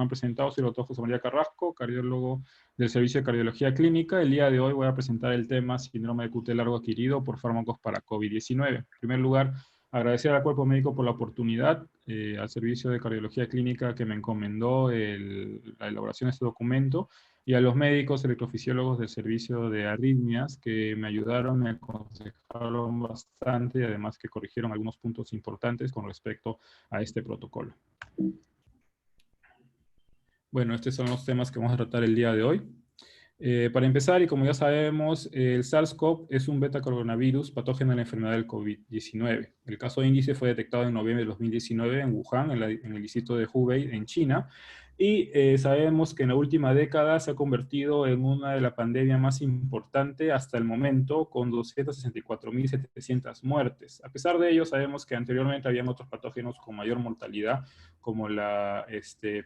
han presentado, soy el doctor José María Carrasco, cardiólogo del Servicio de Cardiología Clínica. El día de hoy voy a presentar el tema síndrome de QT largo adquirido por fármacos para COVID-19. En primer lugar, agradecer al cuerpo médico por la oportunidad, al Servicio de Cardiología Clínica que me encomendó la elaboración de este documento, y a los médicos electrofisiólogos del servicio de arritmias que me ayudaron, me aconsejaron bastante y además que corrigieron algunos puntos importantes con respecto a este protocolo. Bueno, estos son los temas que vamos a tratar el día de hoy. Para empezar, y como ya sabemos, el SARS-CoV es un beta-coronavirus patógeno de la enfermedad del COVID-19. El caso índice fue detectado en noviembre de 2019 en Wuhan, en el distrito de Hubei, en China, y sabemos que en la última década se ha convertido en una de las pandemias más importantes hasta el momento, con 264.700 muertes. A pesar de ello, sabemos que anteriormente habían otros patógenos con mayor mortalidad, como la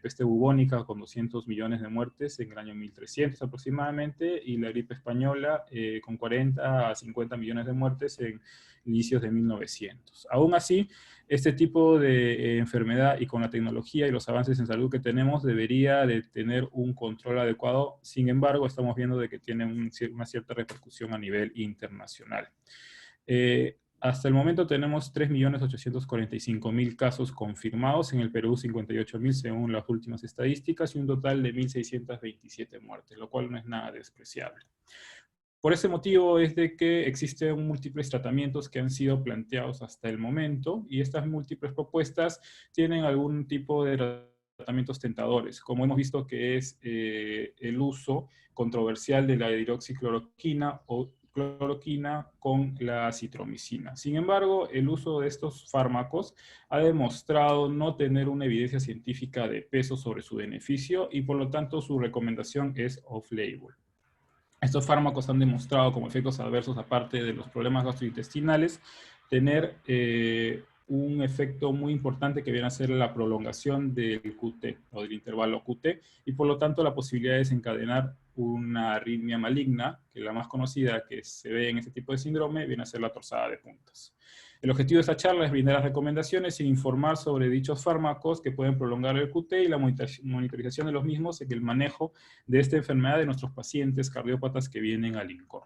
peste bubónica, con 200 millones de muertes en el año 1300 aproximadamente, y la gripe española con 40 a 50 millones de muertes en inicios de 1900. Aún así, este tipo de enfermedad, y con la tecnología y los avances en salud que tenemos, debería de tener un control adecuado. Sin embargo, estamos viendo de que tiene una cierta repercusión a nivel internacional. Hasta el momento tenemos 3.845.000 casos confirmados, en el Perú 58.000 según las últimas estadísticas, y un total de 1.627 muertes, lo cual no es nada despreciable. Por ese motivo es de que existen múltiples tratamientos que han sido planteados hasta el momento, y estas múltiples propuestas tienen algún tipo de tratamientos tentadores, como hemos visto que es el uso controversial de la hidroxicloroquina o cloroquina con la acitromicina. Sin embargo, el uso de estos fármacos ha demostrado no tener una evidencia científica de peso sobre su beneficio, y por lo tanto su recomendación es off-label. Estos fármacos han demostrado como efectos adversos, aparte de los problemas gastrointestinales, tener un efecto muy importante que viene a ser la prolongación del QT o del intervalo QT, y por lo tanto la posibilidad de desencadenar una arritmia maligna, que la más conocida que se ve en este tipo de síndrome viene a ser la torsada de puntas. El objetivo de esta charla es brindar las recomendaciones e informar sobre dichos fármacos que pueden prolongar el QT y la monitorización de los mismos en el manejo de esta enfermedad de nuestros pacientes cardiópatas que vienen al INCOR.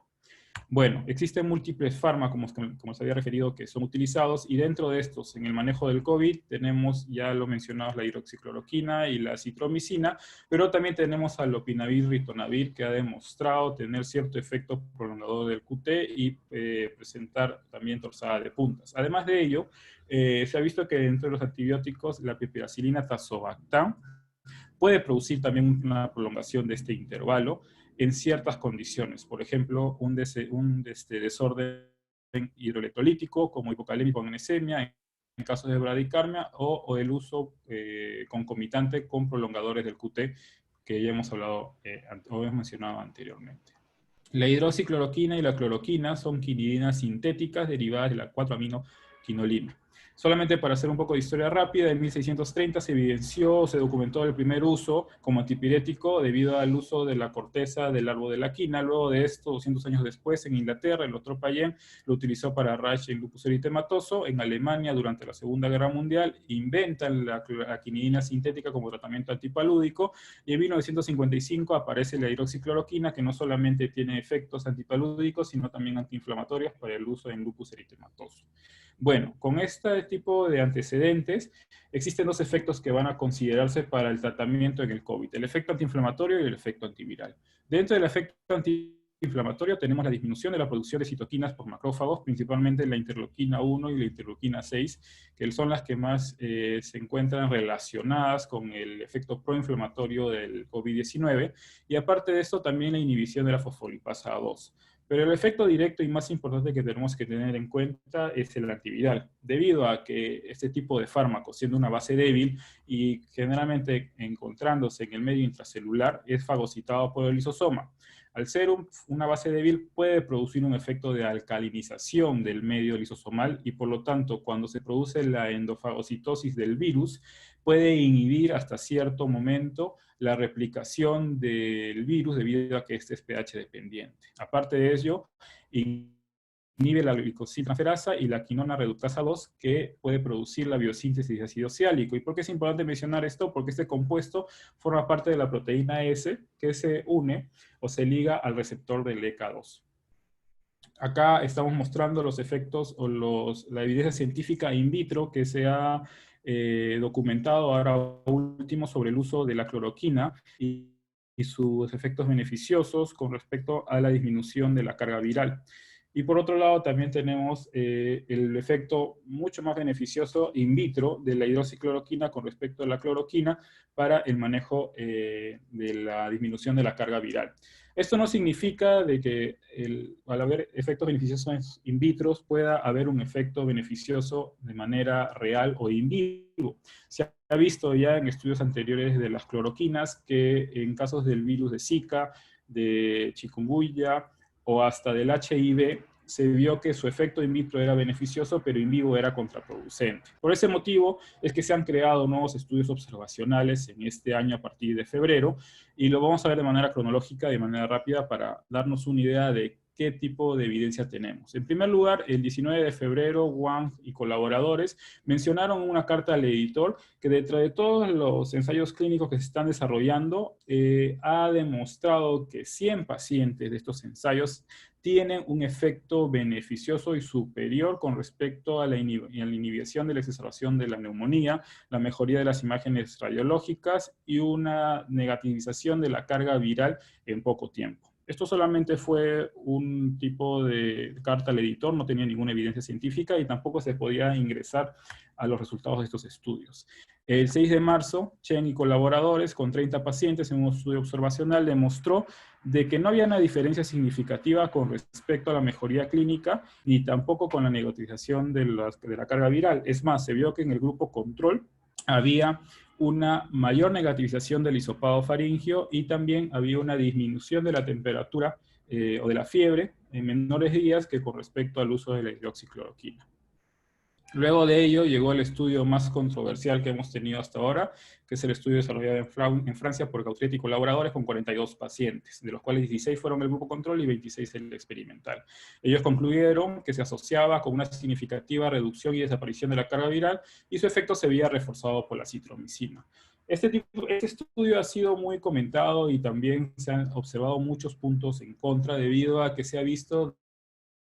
Bueno, existen múltiples fármacos, como se había referido, que son utilizados, y dentro de estos, en el manejo del COVID, tenemos, ya lo mencionamos, la hidroxicloroquina y la acitromicina, pero también tenemos al lopinavir, ritonavir, que ha demostrado tener cierto efecto prolongador del QT y presentar también torsada de puntas. Además de ello, se ha visto que dentro de los antibióticos, la piperacilina tazobactam puede producir también una prolongación de este intervalo en ciertas condiciones. Por ejemplo, un desorden hidroelectrolítico como hipocalemia, hipoagnesemia, en casos de bradicardia, o el uso concomitante con prolongadores del QT que ya hemos hablado o hemos mencionado anteriormente. La hidroxicloroquina y la cloroquina son quinidinas sintéticas derivadas de la 4-aminoquinolina. Solamente para hacer un poco de historia rápida, en 1630 se evidenció, se documentó el primer uso como antipirético debido al uso de la corteza del árbol de la quina. Luego de esto, 200 años después, en Inglaterra, el doctor Payen lo utilizó para rash en lupus eritematoso. En Alemania, durante la Segunda Guerra Mundial, inventan la quinidina sintética como tratamiento antipalúdico, y en 1955 aparece la hidroxicloroquina, que no solamente tiene efectos antipalúdicos, sino también antiinflamatorios para el uso en lupus eritematoso. Bueno, con este tipo de antecedentes, existen dos efectos que van a considerarse para el tratamiento en el COVID: el efecto antiinflamatorio y el efecto antiviral. Dentro del efecto antiinflamatorio tenemos la disminución de la producción de citoquinas por macrófagos, principalmente la interleuquina 1 y la interleuquina 6, que son las que más se encuentran relacionadas con el efecto proinflamatorio del COVID-19, y aparte de esto también la inhibición de la fosfolipasa 2. Pero el efecto directo y más importante que tenemos que tener en cuenta es el antiviral, debido a que este tipo de fármacos, siendo una base débil y generalmente encontrándose en el medio intracelular, es fagocitado por el lisosoma. Al ser una base débil, puede producir un efecto de alcalinización del medio lisosomal, y por lo tanto, cuando se produce la endofagocitosis del virus, puede inhibir hasta cierto momento la replicación del virus debido a que este es pH dependiente. Aparte de ello, inhibe la glicosiltransferasa y la quinona reductasa 2, que puede producir la biosíntesis de ácido siálico. ¿Y por qué es importante mencionar esto? Porque este compuesto forma parte de la proteína S, que se une o se liga al receptor del ECA2. Acá estamos mostrando los efectos o la evidencia científica in vitro que se ha documentado ahora último sobre el uso de la cloroquina y sus efectos beneficiosos con respecto a la disminución de la carga viral. Y por otro lado también tenemos el efecto mucho más beneficioso in vitro de la hidroxicloroquina con respecto a la cloroquina para el manejo de la disminución de la carga viral. Esto no significa de que al haber efectos beneficiosos in vitro pueda haber un efecto beneficioso de manera real o in vivo. Se ha visto ya en estudios anteriores de las cloroquinas que en casos del virus de Zika, de chikungunya o hasta del HIV, se vio que su efecto in vitro era beneficioso, pero in vivo era contraproducente. Por ese motivo es que se han creado nuevos estudios observacionales en este año a partir de febrero, y lo vamos a ver de manera cronológica, de manera rápida, para darnos una idea de qué tipo de evidencia tenemos. En primer lugar, el 19 de febrero, Wang y colaboradores mencionaron en una carta al editor que dentro de todos los ensayos clínicos que se están desarrollando, ha demostrado que 100 pacientes de estos ensayos tienen un efecto beneficioso y superior con respecto a la inhibición de la exacerbación de la neumonía, la mejoría de las imágenes radiológicas y una negativización de la carga viral en poco tiempo. Esto solamente fue un tipo de carta al editor, no tenía ninguna evidencia científica y tampoco se podía ingresar a los resultados de estos estudios. El 6 de marzo, Chen y colaboradores, con 30 pacientes en un estudio observacional, demostró de que no había una diferencia significativa con respecto a la mejoría clínica ni tampoco con la negativización de la carga viral. Es más, se vio que en el grupo control había una mayor negativización del hisopado faríngeo y también había una disminución de la temperatura o de la fiebre en menores días que con respecto al uso de la hidroxicloroquina. Luego de ello llegó el estudio más controversial que hemos tenido hasta ahora, que es el estudio desarrollado en Francia por Gautret y colaboradores con 42 pacientes, de los cuales 16 fueron el grupo control y 26 el experimental. Ellos concluyeron que se asociaba con una significativa reducción y desaparición de la carga viral y su efecto se veía reforzado por la citromicina. Este estudio ha sido muy comentado y también se han observado muchos puntos en contra debido a que se ha visto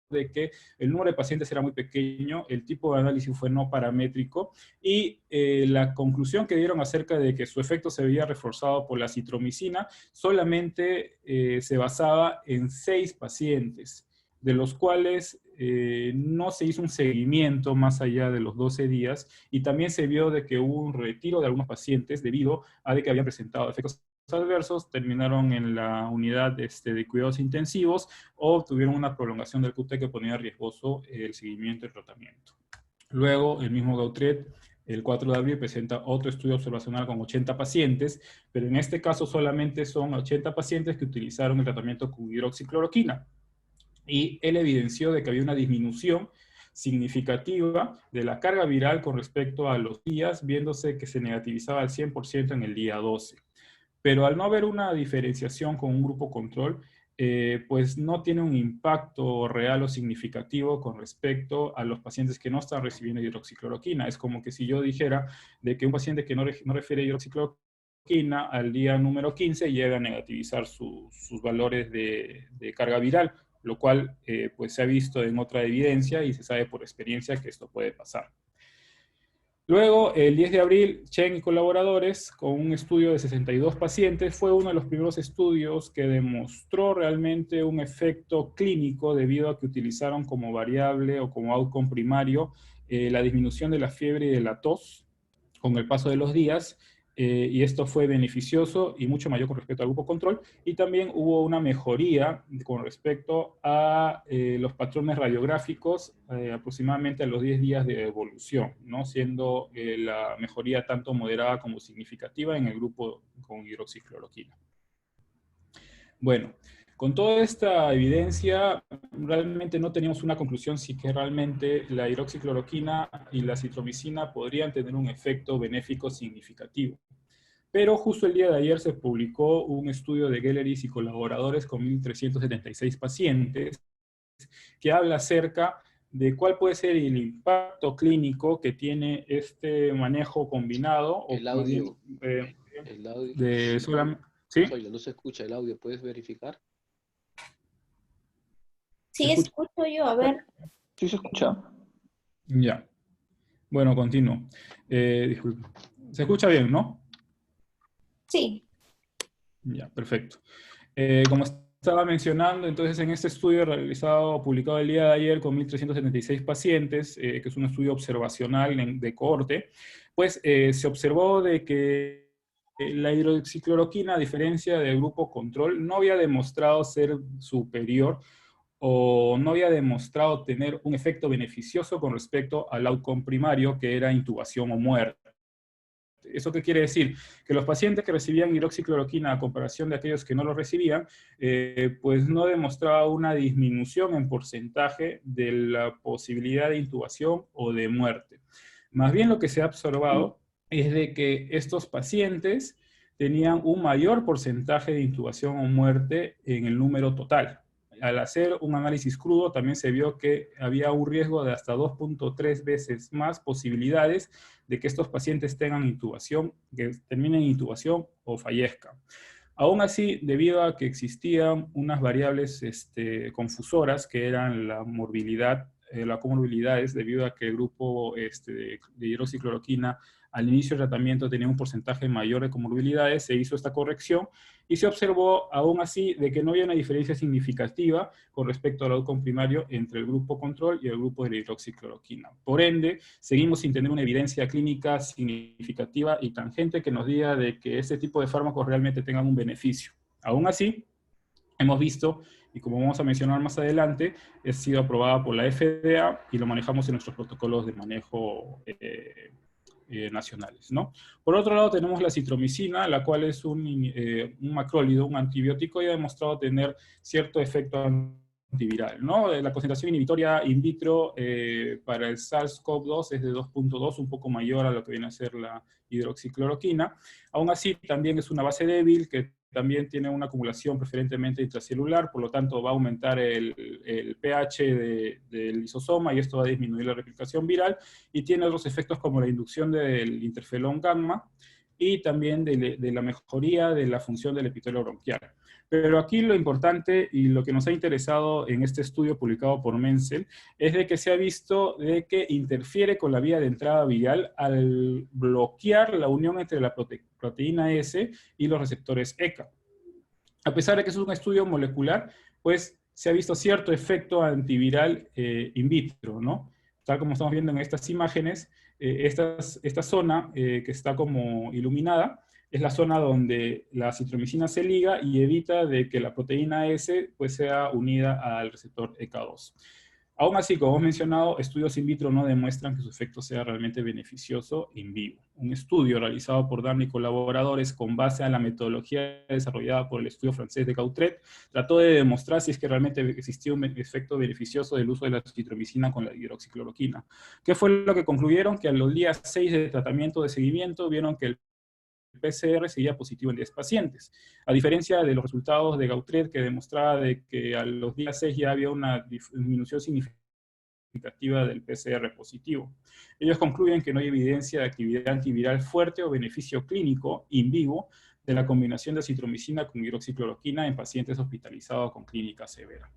de que el número de pacientes era muy pequeño, el tipo de análisis fue no paramétrico y la conclusión que dieron acerca de que su efecto se veía reforzado por la citromicina solamente se basaba en 6 pacientes, de los cuales no se hizo un seguimiento más allá de los 12 días y también se vio de que hubo un retiro de algunos pacientes debido a de que habían presentado efectos adversos, terminaron en la unidad de cuidados intensivos o tuvieron una prolongación del QT que ponía riesgoso el seguimiento y el tratamiento. Luego, el mismo Gautret, el 4 de abril, presenta otro estudio observacional con 80 pacientes, pero en este caso solamente son 80 pacientes que utilizaron el tratamiento con hidroxicloroquina. Y él evidenció de que había una disminución significativa de la carga viral con respecto a los días, viéndose que se negativizaba al 100% en el día 12. Pero al no haber una diferenciación con un grupo control, pues no tiene un impacto real o significativo con respecto a los pacientes que no están recibiendo hidroxicloroquina. Es como que si yo dijera de que un paciente que no refiere hidroxicloroquina al día número 15 llega a negativizar sus valores de carga viral, lo cual pues se ha visto en otra evidencia y se sabe por experiencia que esto puede pasar. Luego, el 10 de abril, Chen y colaboradores, con un estudio de 62 pacientes, fue uno de los primeros estudios que demostró realmente un efecto clínico debido a que utilizaron como variable o como outcome primario la disminución de la fiebre y de la tos con el paso de los días, y esto fue beneficioso y mucho mayor con respecto al grupo control, y también hubo una mejoría con respecto a los patrones radiográficos aproximadamente a los 10 días de evolución, ¿no? Siendo la mejoría tanto moderada como significativa en el grupo con hidroxicloroquina. Bueno, con toda esta evidencia, realmente no teníamos una conclusión si que realmente la hidroxicloroquina y la citromicina podrían tener un efecto benéfico significativo. Pero justo el día de ayer se publicó un estudio de Gelleris y colaboradores con 1.376 pacientes, que habla acerca de cuál puede ser el impacto clínico que tiene este manejo combinado, o El más bien, audio, el audio, de solamente, ¿sí? Zoilo, no se escucha el audio, ¿puedes verificar? ¿Se Sí, escucha? escucho yo, a ver. Sí se escucha. Ya. Bueno, continúo. Disculpe. ¿Se escucha bien, no? Sí. Ya, perfecto. Como estaba mencionando, entonces en este estudio realizado, publicado el día de ayer con 1.376 pacientes, que es un estudio observacional de cohorte, pues se observó de que la hidroxicloroquina, a diferencia del grupo control, no había demostrado ser superior o no había demostrado tener un efecto beneficioso con respecto al outcome primario, que era intubación o muerte. ¿Eso qué quiere decir? Que los pacientes que recibían hidroxicloroquina a comparación de aquellos que no lo recibían, pues no demostraba una disminución en porcentaje de la posibilidad de intubación o de muerte. Más bien lo que se ha observado es de que estos pacientes tenían un mayor porcentaje de intubación o muerte en el número total. Al hacer un análisis crudo también se vio que había un riesgo de hasta 2.3 veces más posibilidades de que estos pacientes tengan intubación, que terminen intubación o fallezcan. Aún así, debido a que existían unas variables confusoras, que eran la morbilidad, las comorbilidades, debido a que el grupo de hidroxicloroquina al inicio del tratamiento tenía un porcentaje mayor de comorbilidades, se hizo esta corrección y se observó aún así de que no había una diferencia significativa con respecto al outcome primario entre el grupo control y el grupo de la hidroxicloroquina. Por ende, seguimos sin tener una evidencia clínica significativa y tangente que nos diga de que este tipo de fármacos realmente tengan un beneficio. Aún así, hemos visto, y como vamos a mencionar más adelante, ha sido aprobada por la FDA y lo manejamos en nuestros protocolos de manejo nacionales, ¿no? Por otro lado, tenemos la citromicina, la cual es un macrólido, un antibiótico, y ha demostrado tener cierto efecto antiviral, ¿no? La concentración inhibitoria in vitro para el SARS-CoV-2 es de 2.2, un poco mayor a lo que viene a ser la hidroxicloroquina. Aún así, también es una base débil que también tiene una acumulación preferentemente intracelular, por lo tanto va a aumentar el pH del lisosoma y esto va a disminuir la replicación viral, y tiene otros efectos como la inducción del interferón gamma y también de la mejoría de la función del epitelio bronquial. Pero aquí lo importante y lo que nos ha interesado en este estudio publicado por Menzel es de que se ha visto de que interfiere con la vía de entrada viral al bloquear la unión entre la proteína S y los receptores ECA. A pesar de que es un estudio molecular, pues se ha visto cierto efecto antiviral in vitro, ¿no? Tal como estamos viendo en estas imágenes, esta zona que está como iluminada es la zona donde la citromicina se liga y evita de que la proteína S pues, sea unida al receptor ECA2. Aún así, como hemos mencionado, estudios in vitro no demuestran que su efecto sea realmente beneficioso in vivo. Un estudio realizado por Dan y colaboradores con base a la metodología desarrollada por el estudio francés de Gautret trató de demostrar si es que realmente existía un efecto beneficioso del uso de la citromicina con la hidroxicloroquina. ¿Qué fue lo que concluyeron? Que a los días 6 de tratamiento de seguimiento vieron que el PCR seguía positivo en 10 pacientes. A diferencia de los resultados de Gautret, que demostraba de que a los días 6 ya había una disminución significativa del PCR positivo. Ellos concluyen que no hay evidencia de actividad antiviral fuerte o beneficio clínico in vivo de la combinación de citromicina con hidroxicloroquina en pacientes hospitalizados con clínica severa.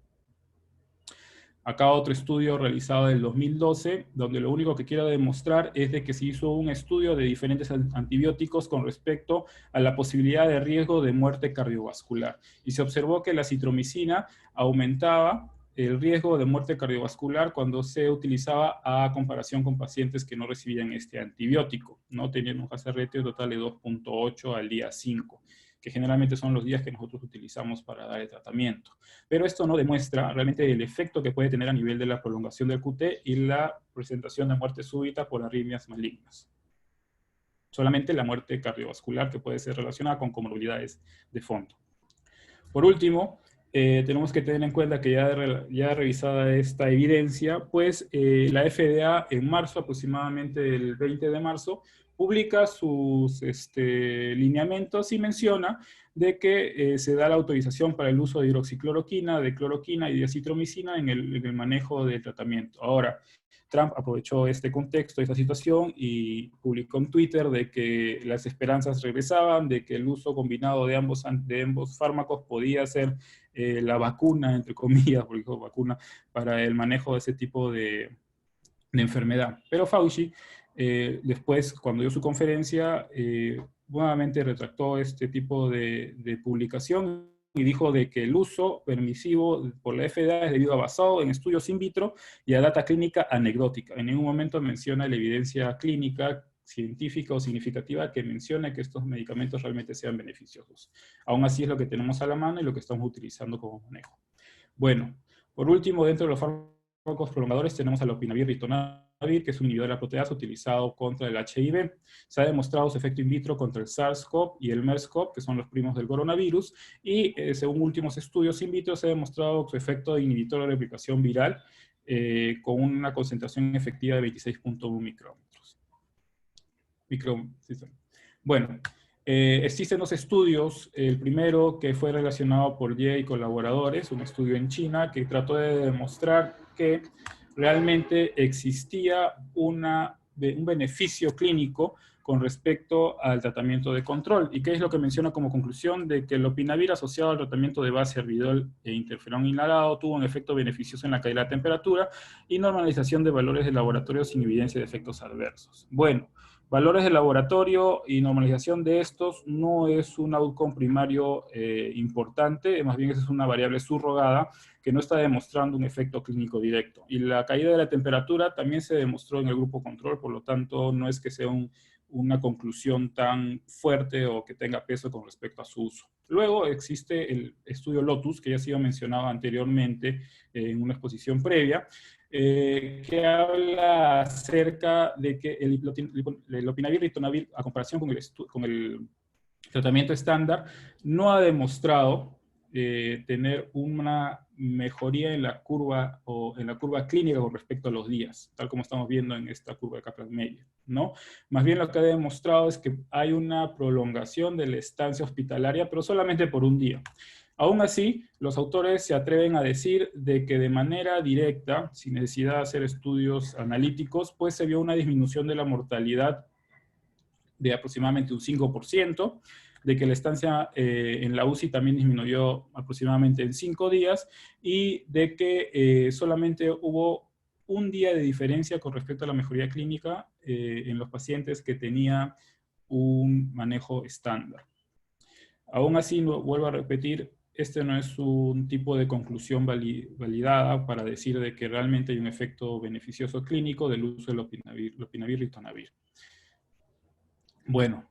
Acá otro estudio realizado en el 2012, donde lo único que quiero demostrar es de que se hizo un estudio de diferentes antibióticos con respecto a la posibilidad de riesgo de muerte cardiovascular. Y se observó que la citromicina aumentaba el riesgo de muerte cardiovascular cuando se utilizaba a comparación con pacientes que no recibían este antibiótico, ¿no? Tenían un hazard ratio total de 2.8 al día 5. Que generalmente son los días que nosotros utilizamos para dar el tratamiento. Pero esto no demuestra realmente el efecto que puede tener a nivel de la prolongación del QT y la presentación de muerte súbita por arritmias malignas. Solamente la muerte cardiovascular que puede ser relacionada con comorbilidades de fondo. Por último, tenemos que tener en cuenta que ya revisada esta evidencia, pues la FDA en marzo, aproximadamente el 20 de marzo, publica sus lineamientos y menciona de que se da la autorización para el uso de hidroxicloroquina, de cloroquina y de acitromicina en el manejo del tratamiento. Ahora, Trump aprovechó este contexto, esta situación, y publicó en Twitter de que las esperanzas regresaban, de que el uso combinado de ambos fármacos podía ser la vacuna, entre comillas, porque dijo vacuna, para el manejo de ese tipo de enfermedad. Pero Fauci, después, cuando dio su conferencia, nuevamente retractó este tipo de publicación y dijo de que el uso permisivo por la FDA es debido a basado en estudios in vitro y a data clínica anecdótica. En ningún momento menciona la evidencia clínica, científica o significativa que mencione que estos medicamentos realmente sean beneficiosos. Aún así es lo que tenemos a la mano y lo que estamos utilizando como manejo. Bueno, por último, dentro de los fármacos prolongadores tenemos al lopinavir ritonavir, que es un inhibidor de la proteasa utilizado contra el HIV. Se ha demostrado su efecto in vitro contra el SARS-CoV y el MERS-CoV, que son los primos del coronavirus, y según últimos estudios in vitro se ha demostrado su efecto de inhibitor de replicación viral con una concentración efectiva de 26.1 micrómetros. Bueno, existen dos estudios. El primero, que fue relacionado por Ye y colaboradores, un estudio en China que trató de demostrar que realmente existía un beneficio clínico con respecto al tratamiento de control. ¿Y qué es lo que menciona como conclusión? De que el lopinavir asociado al tratamiento de base arbidol e interferón inhalado tuvo un efecto beneficioso en la caída de la temperatura y normalización de valores de laboratorio sin evidencia de efectos adversos. Bueno, valores de laboratorio y normalización de estos no es un outcome primario importante, más bien es una variable subrogada que no está demostrando un efecto clínico directo. Y la caída de la temperatura también se demostró en el grupo control, por lo tanto no es que sea una conclusión tan fuerte o que tenga peso con respecto a su uso. Luego existe el estudio Lotus, que ya ha sido mencionado anteriormente en una exposición previa, que habla acerca de que el lopinavir ritonavir, a comparación con el tratamiento estándar, no ha demostrado tener una mejoría en la curva clínica con respecto a los días, tal como estamos viendo en esta curva de Kaplan-Meier, ¿no? Más bien lo que ha demostrado es que hay una prolongación de la estancia hospitalaria, pero solamente por un día. Aún así, los autores se atreven a decir de que de manera directa, sin necesidad de hacer estudios analíticos, pues se vio una disminución de la mortalidad de aproximadamente un 5%, de que la estancia en la UCI también disminuyó aproximadamente en 5 días, y de que solamente hubo un día de diferencia con respecto a la mejoría clínica en los pacientes que tenían un manejo estándar. Aún así, vuelvo a repetir, este no es un tipo de conclusión validada para decir de que realmente hay un efecto beneficioso clínico del uso del lopinavir ritonavir. Bueno,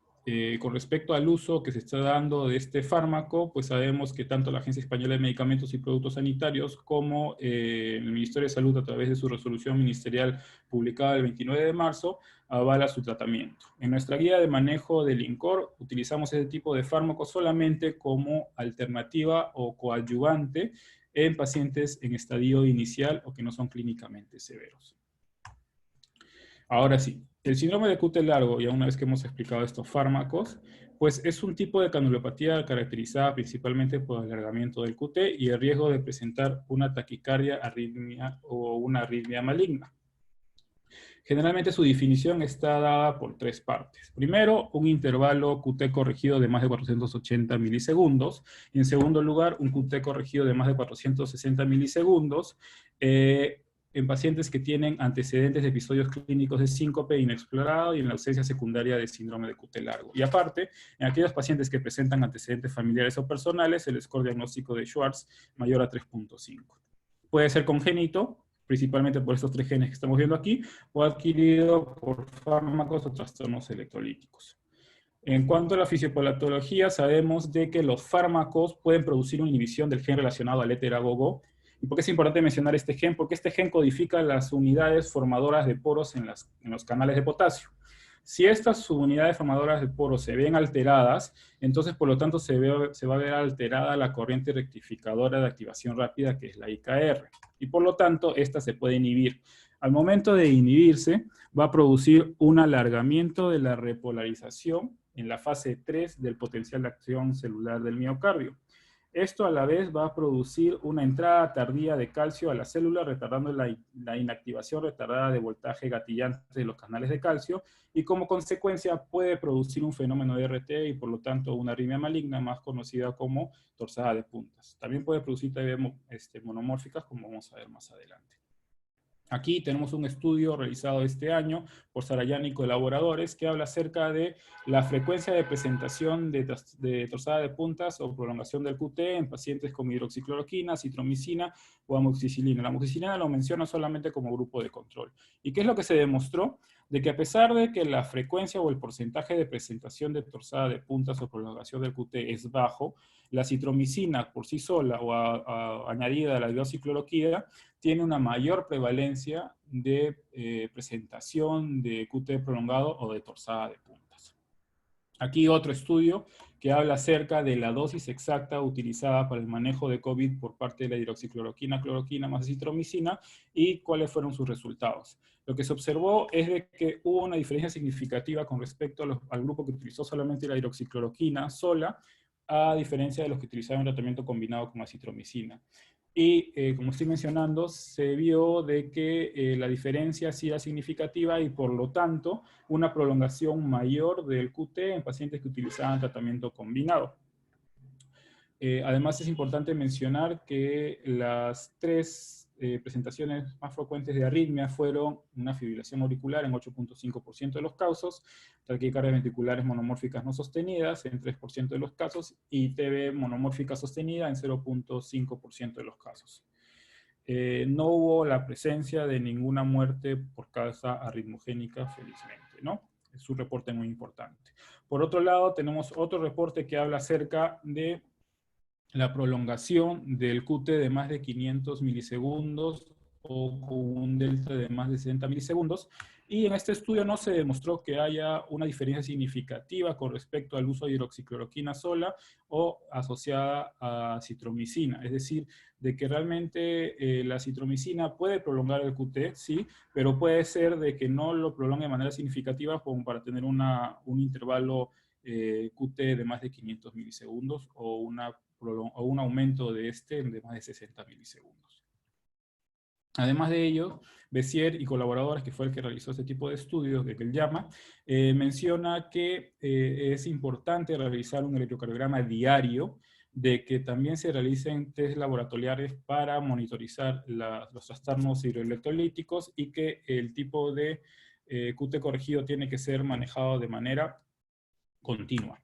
con respecto al uso que se está dando de este fármaco, pues sabemos que tanto la Agencia Española de Medicamentos y Productos Sanitarios como el Ministerio de Salud, a través de su resolución ministerial publicada el 29 de marzo, avala su tratamiento. En nuestra guía de manejo del INCOR utilizamos este tipo de fármacos solamente como alternativa o coadyuvante en pacientes en estadio inicial o que no son clínicamente severos. Ahora sí, el síndrome de QT largo, ya una vez que hemos explicado estos fármacos, pues es un tipo de canulopatía caracterizada principalmente por el alargamiento del QT y el riesgo de presentar una taquicardia, arritmia o una arritmia maligna. Generalmente su definición está dada por 3 partes. Primero, un intervalo QT corregido de más de 480 milisegundos. Y en segundo lugar, un QT corregido de más de 460 milisegundos. En pacientes que tienen antecedentes de episodios clínicos de síncope inexplorado y en la ausencia secundaria de síndrome de QT largo. Y aparte, en aquellos pacientes que presentan antecedentes familiares o personales, el score diagnóstico de Schwartz mayor a 3.5. Puede ser congénito, principalmente por estos 3 genes que estamos viendo aquí, o adquirido por fármacos o trastornos electrolíticos. En cuanto a la fisiopatología, sabemos de que los fármacos pueden producir una inhibición del gen relacionado al éter agogó. ¿Y por qué es importante mencionar este gen? Porque este gen codifica las unidades formadoras de poros en los canales de potasio. Si estas unidades formadoras de poros se ven alteradas, entonces por lo tanto se va a ver alterada la corriente rectificadora de activación rápida, que es la IKR. Y por lo tanto, esta se puede inhibir. Al momento de inhibirse, va a producir un alargamiento de la repolarización en la fase 3 del potencial de acción celular del miocardio. Esto a la vez va a producir una entrada tardía de calcio a la célula, retardando la inactivación retardada de voltaje gatillante de los canales de calcio, y como consecuencia puede producir un fenómeno de RT y por lo tanto una arritmia maligna más conocida como torsada de puntas. También puede producir TB monomórficas, como vamos a ver más adelante. Aquí tenemos un estudio realizado este año por Sarayán y colaboradores que habla acerca de la frecuencia de presentación de torsada de puntas o prolongación del QT en pacientes con hidroxicloroquina, citromicina o amoxicilina. La amoxicilina lo menciona solamente como grupo de control. ¿Y qué es lo que se demostró? De que a pesar de que la frecuencia o el porcentaje de presentación de torsada de puntas o prolongación del QT es bajo, la citromicina por sí sola o añadida a la hidroxicloroquina tiene una mayor prevalencia de presentación de QT prolongado o de torsada de puntas. Aquí otro estudio que habla acerca de la dosis exacta utilizada para el manejo de COVID por parte de la hidroxicloroquina, cloroquina más citromicina y cuáles fueron sus resultados. Lo que se observó es de que hubo una diferencia significativa con respecto al grupo que utilizó solamente la hidroxicloroquina sola, a diferencia de los que utilizaron tratamiento combinado con acitromicina. Y como estoy mencionando, se vio de que la diferencia sí era significativa y por lo tanto una prolongación mayor del QT en pacientes que utilizaban tratamiento combinado. Además es importante mencionar que las tres presentaciones más frecuentes de arritmia fueron una fibrilación auricular en 8.5% de los casos, taquicardias ventriculares monomórficas no sostenidas en 3% de los casos y TB monomórfica sostenida en 0.5% de los casos. No hubo la presencia de ninguna muerte por causa arritmogénica, felizmente, ¿no? Es un reporte muy importante. Por otro lado, tenemos otro reporte que habla acerca de la prolongación del QT de más de 500 milisegundos o con un delta de más de 60 milisegundos. Y en este estudio no se demostró que haya una diferencia significativa con respecto al uso de hidroxicloroquina sola o asociada a citromicina. Es decir, de que realmente la citromicina puede prolongar el QT, sí, pero puede ser de que no lo prolongue de manera significativa como para tener un intervalo QT de más de 500 milisegundos o un aumento de más de 60 milisegundos. Además de ello, Bessier y colaboradores, que fue el que realizó este tipo de estudios de que él llama, menciona que es importante realizar un electrocardiograma diario, de que también se realicen test laboratoriales para monitorizar los trastornos hidroelectrolíticos y que el tipo de QT corregido tiene que ser manejado de manera continua.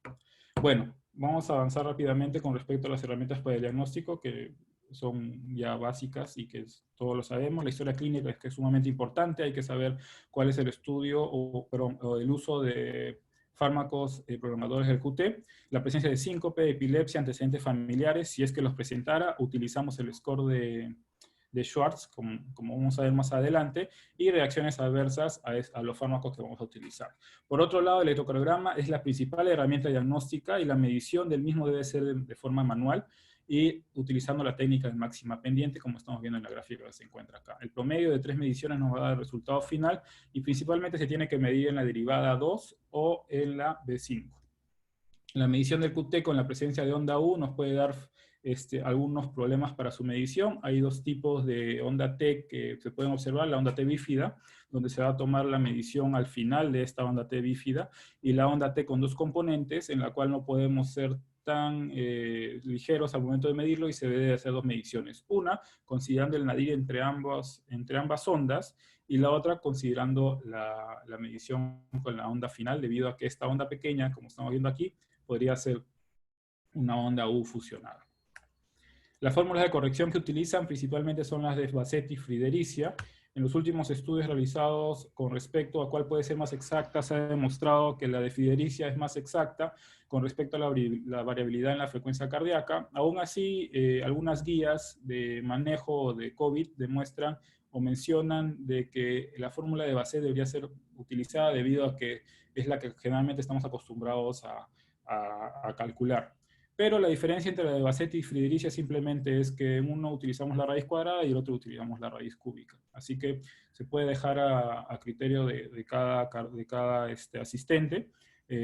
Bueno, vamos a avanzar rápidamente con respecto a las herramientas para el diagnóstico, que son ya básicas y que todos lo sabemos. La historia clínica es que es sumamente importante, hay que saber cuál es el estudio o el uso de fármacos prolongadores del QT, la presencia de síncope, epilepsia, antecedentes familiares. Si es que los presentara, utilizamos el score de Schwartz, como vamos a ver más adelante, y reacciones adversas a los fármacos que vamos a utilizar. Por otro lado, el electrocardiograma es la principal herramienta diagnóstica y la medición del mismo debe ser de forma manual y utilizando la técnica de máxima pendiente, como estamos viendo en la gráfica que se encuentra acá. El promedio de 3 mediciones nos va a dar el resultado final y principalmente se tiene que medir en la derivada 2 o en la B5. La medición del QT con la presencia de onda U nos puede dar algunos problemas para su medición. Hay dos tipos de onda T que se pueden observar, la onda T bífida, donde se va a tomar la medición al final de esta onda T bífida, y la onda T con dos componentes, en la cual no podemos ser tan ligeros al momento de medirlo y se debe hacer dos mediciones. Una, considerando el nadir entre ambas ondas, y la otra considerando la medición con la onda final, debido a que esta onda pequeña, como estamos viendo aquí, podría ser una onda U fusionada. Las fórmulas de corrección que utilizan principalmente son las de Bassetti y Friedericia. En los últimos estudios realizados con respecto a cuál puede ser más exacta, se ha demostrado que la de Friedericia es más exacta con respecto a la variabilidad en la frecuencia cardíaca. Aún así, algunas guías de manejo de COVID demuestran o mencionan de que la fórmula de Bassetti debería ser utilizada debido a que es la que generalmente estamos acostumbrados a calcular. pero la diferencia entre la de Bassetti y Friedrichia simplemente es que en uno utilizamos la raíz cuadrada y el otro utilizamos la raíz cúbica. Así que se puede dejar a criterio de cada asistente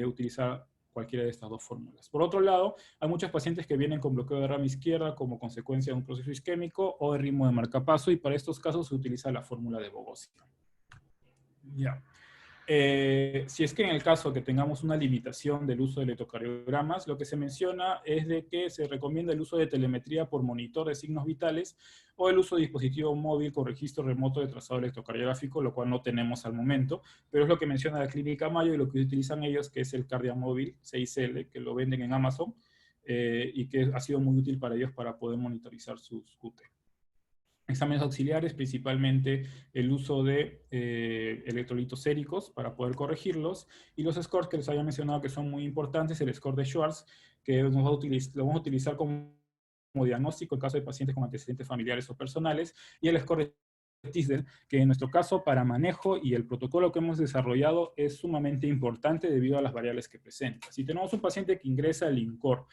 utilizar cualquiera de estas dos fórmulas. Por otro lado, hay muchos pacientes que vienen con bloqueo de rama izquierda como consecuencia de un proceso isquémico o de ritmo de marcapaso, y para estos casos se utiliza la fórmula de Bogosian. Ya. Si es que en el caso que tengamos una limitación del uso de electrocardiogramas, lo que se menciona es de que se recomienda el uso de telemetría por monitor de signos vitales o el uso de dispositivo móvil con registro remoto de trazado electrocardiográfico, lo cual no tenemos al momento, pero es lo que menciona la Clínica Mayo y lo que utilizan ellos, que es el CardiaMóvil 6L, que lo venden en Amazon y que ha sido muy útil para ellos para poder monitorizar sus QT. Exámenes auxiliares, principalmente el uso de electrolitos séricos para poder corregirlos, y los scores que les había mencionado que son muy importantes, el score de Schwartz, que lo vamos a utilizar como diagnóstico en caso de pacientes con antecedentes familiares o personales, y el score de Tisdale, que en nuestro caso para manejo y el protocolo que hemos desarrollado es sumamente importante debido a las variables que presenta. Si tenemos un paciente que ingresa al INCOR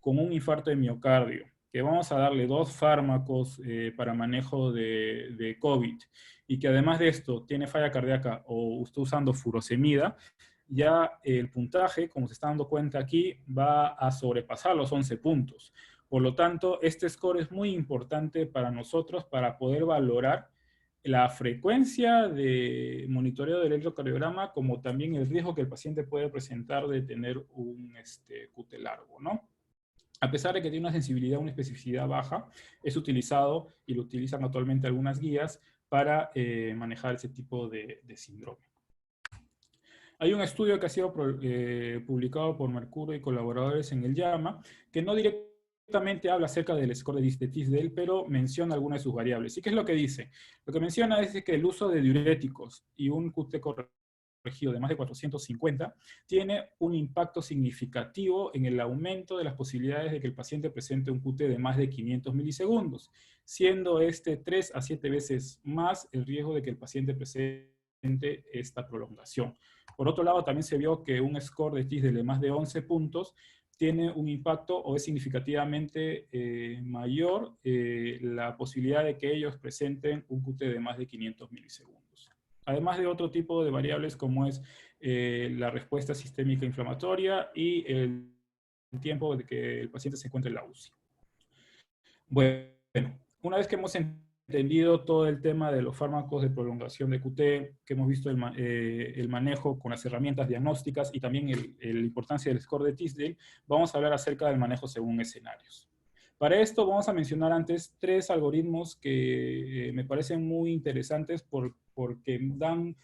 con un infarto de miocardio, que vamos a darle 2 fármacos para manejo de COVID, y que además de esto tiene falla cardíaca o está usando furosemida, ya el puntaje, como se está dando cuenta aquí, va a sobrepasar los 11 puntos. Por lo tanto, este score es muy importante para nosotros para poder valorar la frecuencia de monitoreo del electrocardiograma, como también el riesgo que el paciente puede presentar de tener un QT largo, ¿no? A pesar de que tiene una sensibilidad, una especificidad baja, es utilizado y lo utilizan actualmente algunas guías para manejar ese tipo de síndrome. Hay un estudio que ha sido publicado por Mercurio y colaboradores en el JAMA, que no directamente habla acerca del score de Tisdale, pero menciona algunas de sus variables. ¿Y qué es lo que dice? Lo que menciona es que el uso de diuréticos y un QT corregido de más de 450, tiene un impacto significativo en el aumento de las posibilidades de que el paciente presente un QT de más de 500 milisegundos, siendo 3 a 7 veces más el riesgo de que el paciente presente esta prolongación. Por otro lado, también se vio que un score de Tisdale de más de 11 puntos tiene un impacto o es significativamente mayor la posibilidad de que ellos presenten un QT de más de 500 milisegundos. Además de otro tipo de variables como es la respuesta sistémica inflamatoria y el tiempo de que el paciente se encuentre en la UCI. Bueno, una vez que hemos entendido todo el tema de los fármacos de prolongación de QT, que hemos visto el manejo con las herramientas diagnósticas y también la importancia del score de Tisdale, vamos a hablar acerca del manejo según escenarios. Para esto vamos a mencionar antes 3 algoritmos que me parecen muy interesantes porque dan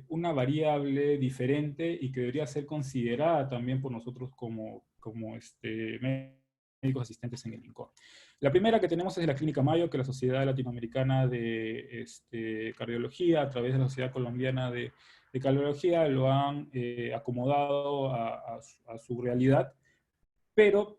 una variable diferente y que debería ser considerada también por nosotros como médicos asistentes en el INCOR. La primera que tenemos es de la Clínica Mayo, que la Sociedad Latinoamericana de Cardiología, a través de la Sociedad Colombiana de Cardiología, lo han acomodado a su realidad, pero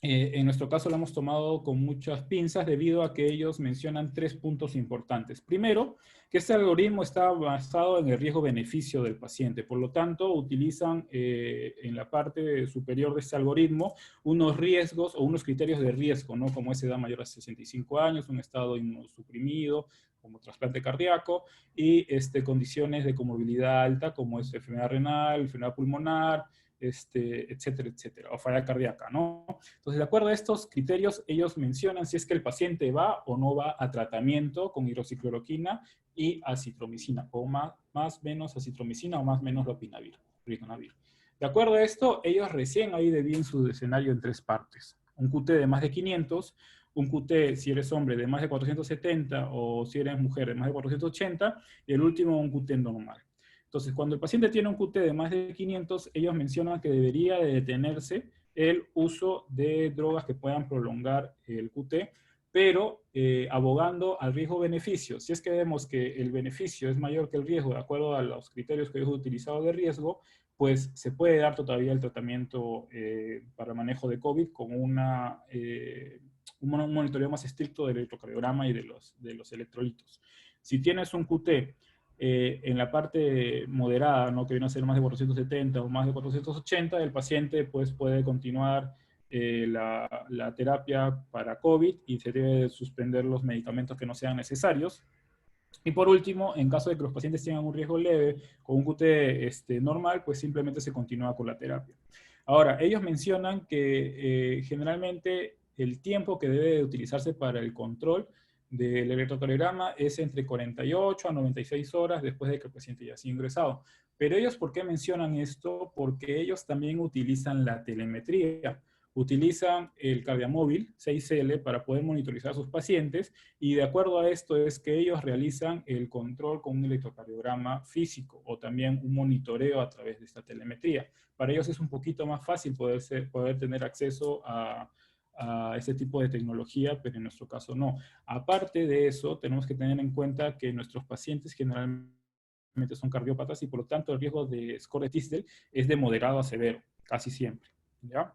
en nuestro caso lo hemos tomado con muchas pinzas debido a que ellos mencionan 3 puntos importantes. Primero, que este algoritmo está basado en el riesgo-beneficio del paciente. Por lo tanto, utilizan en la parte superior de este algoritmo unos riesgos o unos criterios de riesgo, ¿no? Como es edad mayor a 65 años, un estado inmunosuprimido, como trasplante cardíaco, y condiciones de comorbilidad alta, como es enfermedad renal, enfermedad pulmonar, etcétera, etcétera, o falla cardíaca, ¿no? Entonces, de acuerdo a estos criterios, ellos mencionan si es que el paciente va o no va a tratamiento con hidroxicloroquina y acitromicina, o más menos acitromicina o más menos ritonavir. De acuerdo a esto, ellos recién ahí dividen su escenario en 3 partes. Un QT de más de 500, un QT si eres hombre de más de 470 o si eres mujer de más de 480, y el último un QT normal. Entonces, cuando el paciente tiene un QT de más de 500, ellos mencionan que debería de detenerse el uso de drogas que puedan prolongar el QT, pero abogando al riesgo-beneficio. Si es que vemos que el beneficio es mayor que el riesgo, de acuerdo a los criterios que ellos han utilizado de riesgo, pues se puede dar todavía el tratamiento para manejo de COVID con un monitoreo más estricto del electrocardiograma y de los electrolitos. Si tienes un QT en la parte moderada, ¿no? Que viene a ser más de 470 o más de 480, el paciente pues, puede continuar la terapia para COVID y se debe suspender los medicamentos que no sean necesarios. Y por último, en caso de que los pacientes tengan un riesgo leve con un QT normal, pues simplemente se continúa con la terapia. Ahora, ellos mencionan que generalmente el tiempo que debe de utilizarse para el control del electrocardiograma es entre 48 a 96 horas después de que el paciente ya sea ingresado. Pero ellos, ¿por qué mencionan esto? Porque ellos también utilizan la telemetría. Utilizan el cardiomóvil 6L para poder monitorizar a sus pacientes y de acuerdo a esto es que ellos realizan el control con un electrocardiograma físico o también un monitoreo a través de esta telemetría. Para ellos es un poquito más fácil poder tener acceso a este tipo de tecnología, pero en nuestro caso no. Aparte de eso, tenemos que tener en cuenta que nuestros pacientes generalmente son cardiópatas y por lo tanto el riesgo de score de Tisdale es de moderado a severo, casi siempre. ¿Ya?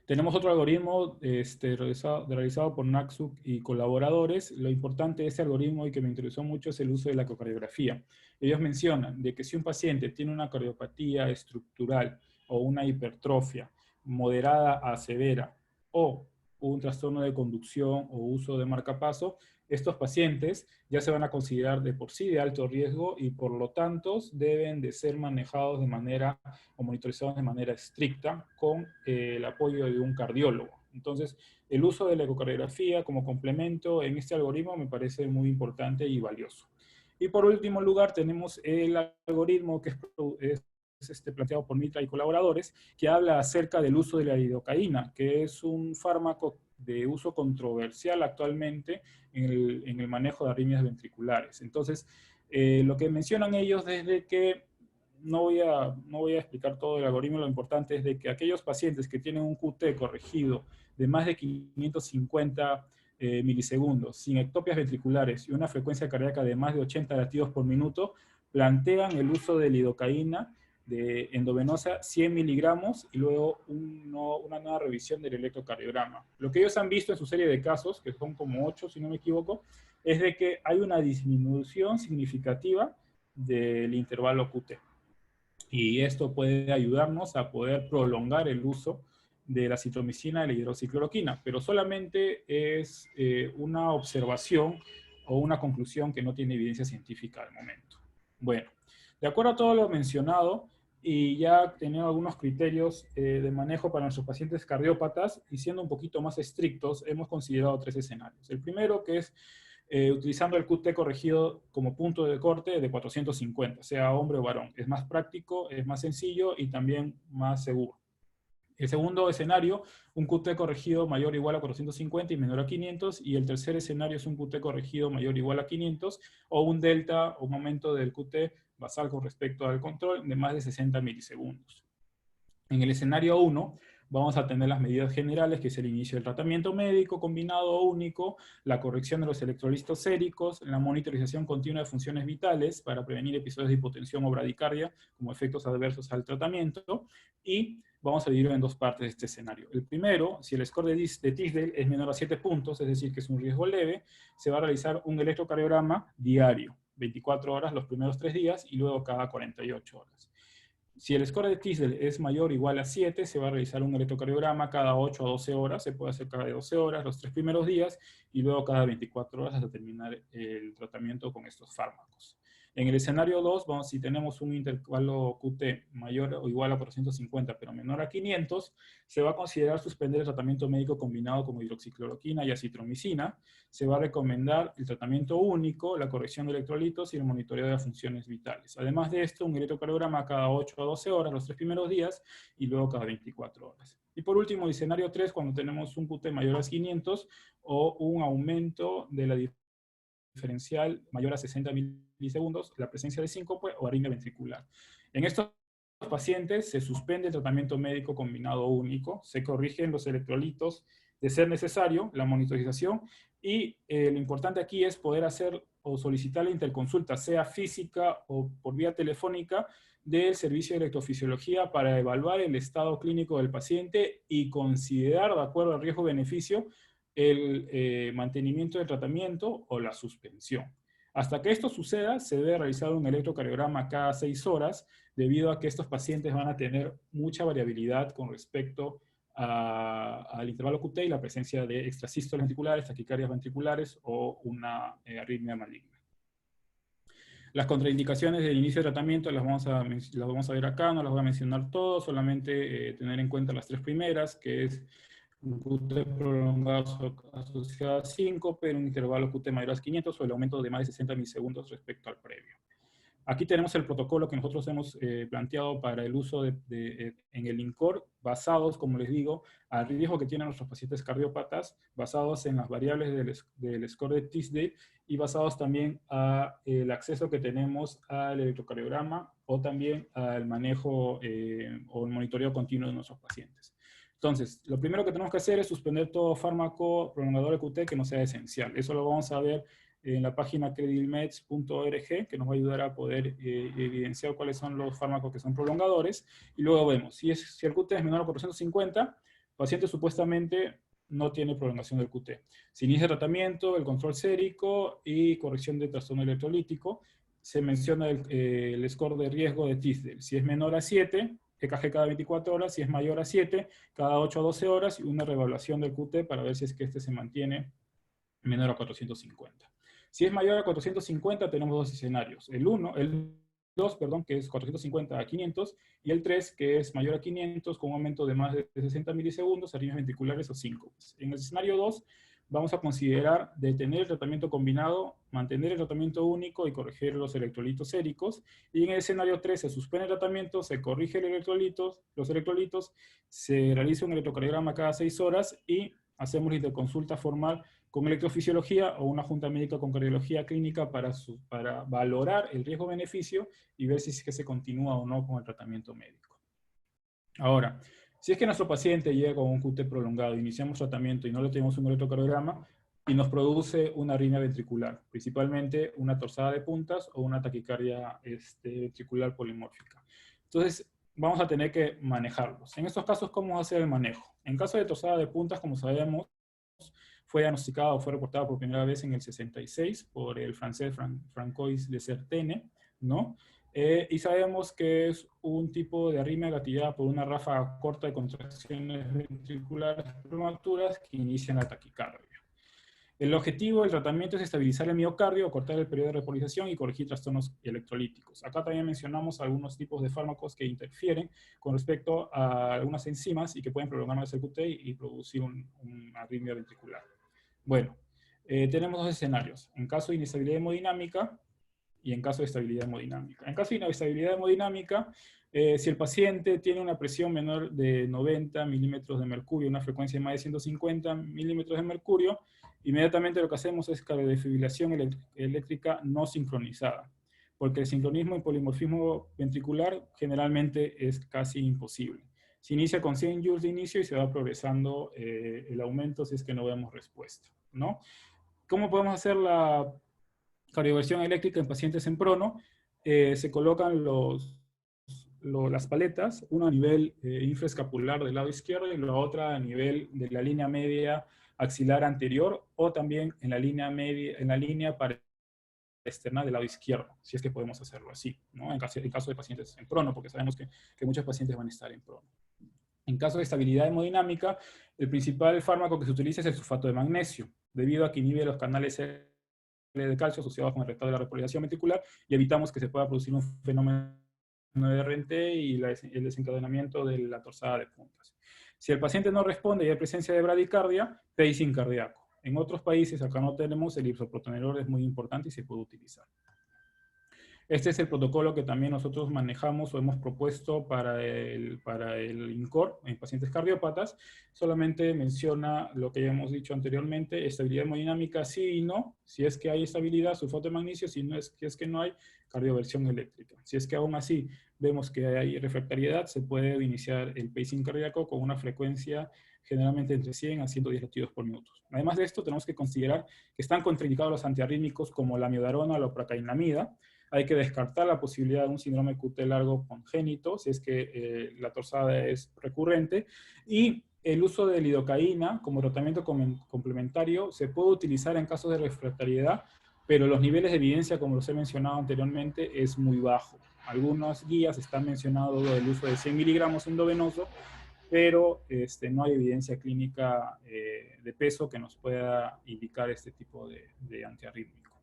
Tenemos otro algoritmo realizado por Naxuk y colaboradores. Lo importante de este algoritmo y que me interesó mucho es el uso de la ecocardiografía. Ellos mencionan de que si un paciente tiene una cardiopatía estructural o una hipertrofia moderada a severa o un trastorno de conducción o uso de marcapaso, estos pacientes ya se van a considerar de por sí de alto riesgo y por lo tanto deben de ser manejados de manera o monitorizados de manera estricta con el apoyo de un cardiólogo. Entonces, el uso de la ecocardiografía como complemento en este algoritmo me parece muy importante y valioso. Y por último lugar tenemos el algoritmo que es planteado por Mitra y colaboradores, que habla acerca del uso de la lidocaína, que es un fármaco de uso controversial actualmente en el manejo de arritmias ventriculares. Entonces, lo que mencionan ellos desde que no voy a explicar todo el algoritmo, lo importante es de que aquellos pacientes que tienen un QT corregido de más de 550 milisegundos, sin ectopias ventriculares y una frecuencia cardíaca de más de 80 latidos por minuto, plantean el uso de lidocaína de endovenosa 100 miligramos y luego una nueva revisión del electrocardiograma. Lo que ellos han visto en su serie de casos, que son como 8 si no me equivoco, es de que hay una disminución significativa del intervalo QT. Y esto puede ayudarnos a poder prolongar el uso de la citromicina y la hidroxicloroquina, pero solamente es una observación o una conclusión que no tiene evidencia científica al momento. Bueno, de acuerdo a todo lo mencionado, y ya teniendo algunos criterios de manejo para nuestros pacientes cardiópatas, y siendo un poquito más estrictos, hemos considerado 3 escenarios. El primero, que es utilizando el QT corregido como punto de corte de 450, sea hombre o varón. Es más práctico, es más sencillo y también más seguro. El segundo escenario, un QT corregido mayor o igual a 450 y menor a 500. Y el tercer escenario es un QT corregido mayor o igual a 500 o un delta o un aumento del QT basal con respecto al control de más de 60 milisegundos. En el escenario 1, vamos a tener las medidas generales, que es el inicio del tratamiento médico combinado único, la corrección de los electrolitos séricos, la monitorización continua de funciones vitales para prevenir episodios de hipotensión o bradicardia como efectos adversos al tratamiento, y vamos a dividirlo en 2 partes de este escenario. El primero, si el score de Tisdale es menor a 7 puntos, es decir, que es un riesgo leve, se va a realizar un electrocardiograma diario, 24 horas los primeros 3 días y luego cada 48 horas. Si el score de Tisdale es mayor o igual a 7, se va a realizar un electrocardiograma cada 8 a 12 horas, se puede hacer cada 12 horas los 3 primeros días y luego cada 24 horas hasta terminar el tratamiento con estos fármacos. En el escenario 2, si tenemos un intervalo QT mayor o igual a 450 pero menor a 500, se va a considerar suspender el tratamiento médico combinado con hidroxicloroquina y acitromicina. Se va a recomendar el tratamiento único, la corrección de electrolitos y el monitoreo de las funciones vitales. Además de esto, un electrocardiograma cada 8 a 12 horas los 3 primeros días y luego cada 24 horas. Y por último, el escenario 3, cuando tenemos un QT mayor a 500 o un aumento de la diferencial mayor a 60 milisegundos, la presencia de síncope o arritmia ventricular. En estos pacientes se suspende el tratamiento médico combinado único, se corrigen los electrolitos de ser necesario, la monitorización, y lo importante aquí es poder hacer o solicitar la interconsulta, sea física o por vía telefónica, del servicio de electrofisiología para evaluar el estado clínico del paciente y considerar, de acuerdo al riesgo-beneficio, el mantenimiento del tratamiento o la suspensión. Hasta que esto suceda, se debe realizar un electrocardiograma cada 6 horas, debido a que estos pacientes van a tener mucha variabilidad con respecto al intervalo QT y la presencia de extrasístoles ventriculares, taquicardias ventriculares o una arritmia maligna. Las contraindicaciones del inicio de tratamiento las vamos a ver acá, no las voy a mencionar todas, solamente tener en cuenta las tres primeras, que es un QT prolongado asociado a síncope, un intervalo QT mayor a 500 o el aumento de más de 60 milisegundos respecto al previo. Aquí tenemos el protocolo que nosotros hemos planteado para el uso en el INCOR, basados, como les digo, al riesgo que tienen nuestros pacientes cardiópatas, basados en las variables del score de Tisdale y basados también al acceso que tenemos al electrocardiograma o también al manejo o el monitoreo continuo de nuestros pacientes. Entonces, lo primero que tenemos que hacer es suspender todo fármaco prolongador de QT que no sea esencial. Eso lo vamos a ver en la página credilmeds.org, que nos va a ayudar a poder evidenciar cuáles son los fármacos que son prolongadores, y luego vemos, si el QT es menor a 450, el paciente supuestamente no tiene prolongación del QT. Se inicia el tratamiento, el control sérico y corrección de trastorno electrolítico. Se menciona el score de riesgo de Tisdale. Si es menor a 7, EKG cada 24 horas, si es mayor a 7, cada 8 a 12 horas, y una reevaluación del QT para ver si es que este se mantiene menor a 450. Si es mayor a 450, tenemos dos escenarios. El 2, que es 450 a 500, y el 3, que es mayor a 500, con un aumento de más de 60 milisegundos, arritmias ventriculares o síncopes. En el escenario 2, vamos a considerar detener el tratamiento combinado, mantener el tratamiento único y corregir los electrolitos séricos. Y en el escenario 3, se suspende el tratamiento, se corrige los electrolitos, se realiza un electrocardiograma cada 6 horas y hacemos la interconsulta formal con electrofisiología o una junta médica con cardiología clínica para valorar el riesgo-beneficio y ver si es que se continúa o no con el tratamiento médico. Ahora, si es que nuestro paciente llega con un QT prolongado, iniciamos tratamiento y no le tenemos un electrocardiograma y nos produce una arritmia ventricular, principalmente una torsada de puntas o una taquicardia ventricular polimórfica. Entonces, vamos a tener que manejarlos. En estos casos, ¿cómo va a ser el manejo? En caso de torsada de puntas, como sabemos, fue diagnosticado o fue reportado por primera vez en el 66 por el francés Francois de Sertene, ¿no? Y sabemos que es un tipo de arritmia gatillada por una ráfaga corta de contracciones ventriculares prematuras que inician la taquicardia. El objetivo del tratamiento es estabilizar el miocardio, cortar el periodo de repolarización y corregir trastornos electrolíticos. Acá también mencionamos algunos tipos de fármacos que interfieren con respecto a algunas enzimas y que pueden prolongar el QT y producir una arritmia ventricular. Bueno, tenemos dos escenarios. En caso de inestabilidad hemodinámica y en caso de estabilidad hemodinámica. En caso de inestabilidad hemodinámica, si el paciente tiene una presión menor de 90 milímetros de mercurio, una frecuencia de más de 150 milímetros de mercurio, inmediatamente lo que hacemos es cardiodefibrilación eléctrica no sincronizada, porque el sincronismo y polimorfismo ventricular generalmente es casi imposible. Se inicia con 100 joules de inicio y se va progresando el aumento si es que no vemos respuesta, ¿no? ¿Cómo podemos hacer la cardioversión eléctrica en pacientes en prono? Se colocan las paletas, una a nivel infraescapular del lado izquierdo y la otra a nivel de la línea media axilar anterior o también en la línea externa del lado izquierdo, si es que podemos hacerlo así, ¿no? En caso de pacientes en prono, porque sabemos que muchos pacientes van a estar en prono. En caso de estabilidad hemodinámica, el principal fármaco que se utiliza es el sulfato de magnesio, debido a que inhibe los canales de calcio asociados con el retardo de la repolarización ventricular y evitamos que se pueda producir un fenómeno de RNT y el desencadenamiento de la torsada de puntas. Si el paciente no responde y hay presencia de bradicardia, pacing cardíaco. En otros países, acá no tenemos, el isoprotenolol es muy importante y se puede utilizar. Este es el protocolo que también nosotros manejamos o hemos propuesto para el INCOR en pacientes cardiópatas. Solamente menciona lo que ya hemos dicho anteriormente, estabilidad hemodinámica sí y no. Si es que hay estabilidad, sulfato de magnesio, si es que no hay, cardioversión eléctrica. Si es que aún así vemos que hay refractariedad, se puede iniciar el pacing cardíaco con una frecuencia generalmente entre 100 a 110 latidos por minuto. Además de esto, tenemos que considerar que están contraindicados los antiarrítmicos como la amiodarona o la procainamida. Hay que descartar la posibilidad de un síndrome QT largo congénito, si es que la torsada es recurrente, y el uso de lidocaína como tratamiento complementario se puede utilizar en casos de refractariedad, pero los niveles de evidencia, como los he mencionado anteriormente, es muy bajo. Algunas guías están mencionando el uso de 100 miligramos endovenoso, pero no hay evidencia clínica de peso que nos pueda indicar este tipo de antiarrítmico.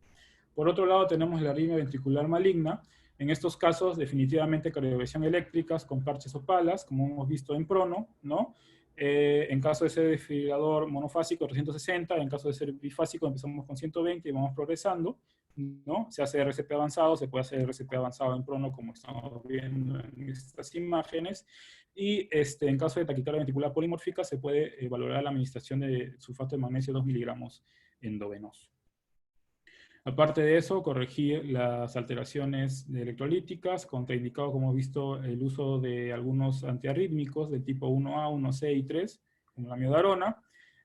Por otro lado, tenemos la arritmia ventricular maligna. En estos casos, definitivamente cardioversión eléctricas con parches o palas, como hemos visto en prono, ¿no? En caso de ser desfibrilador monofásico, 360, en caso de ser bifásico, empezamos con 120 y vamos progresando, ¿no? Se hace RCP avanzado, se puede hacer RCP avanzado en prono, como estamos viendo en estas imágenes, y en caso de taquicardia ventricular polimórfica, se puede valorar la administración de sulfato de magnesio 2 miligramos endovenoso. Aparte de eso, corregir las alteraciones electrolíticas, contraindicado, como hemos visto, el uso de algunos antiarrítmicos del tipo 1A, 1C y 3, como la miodarona,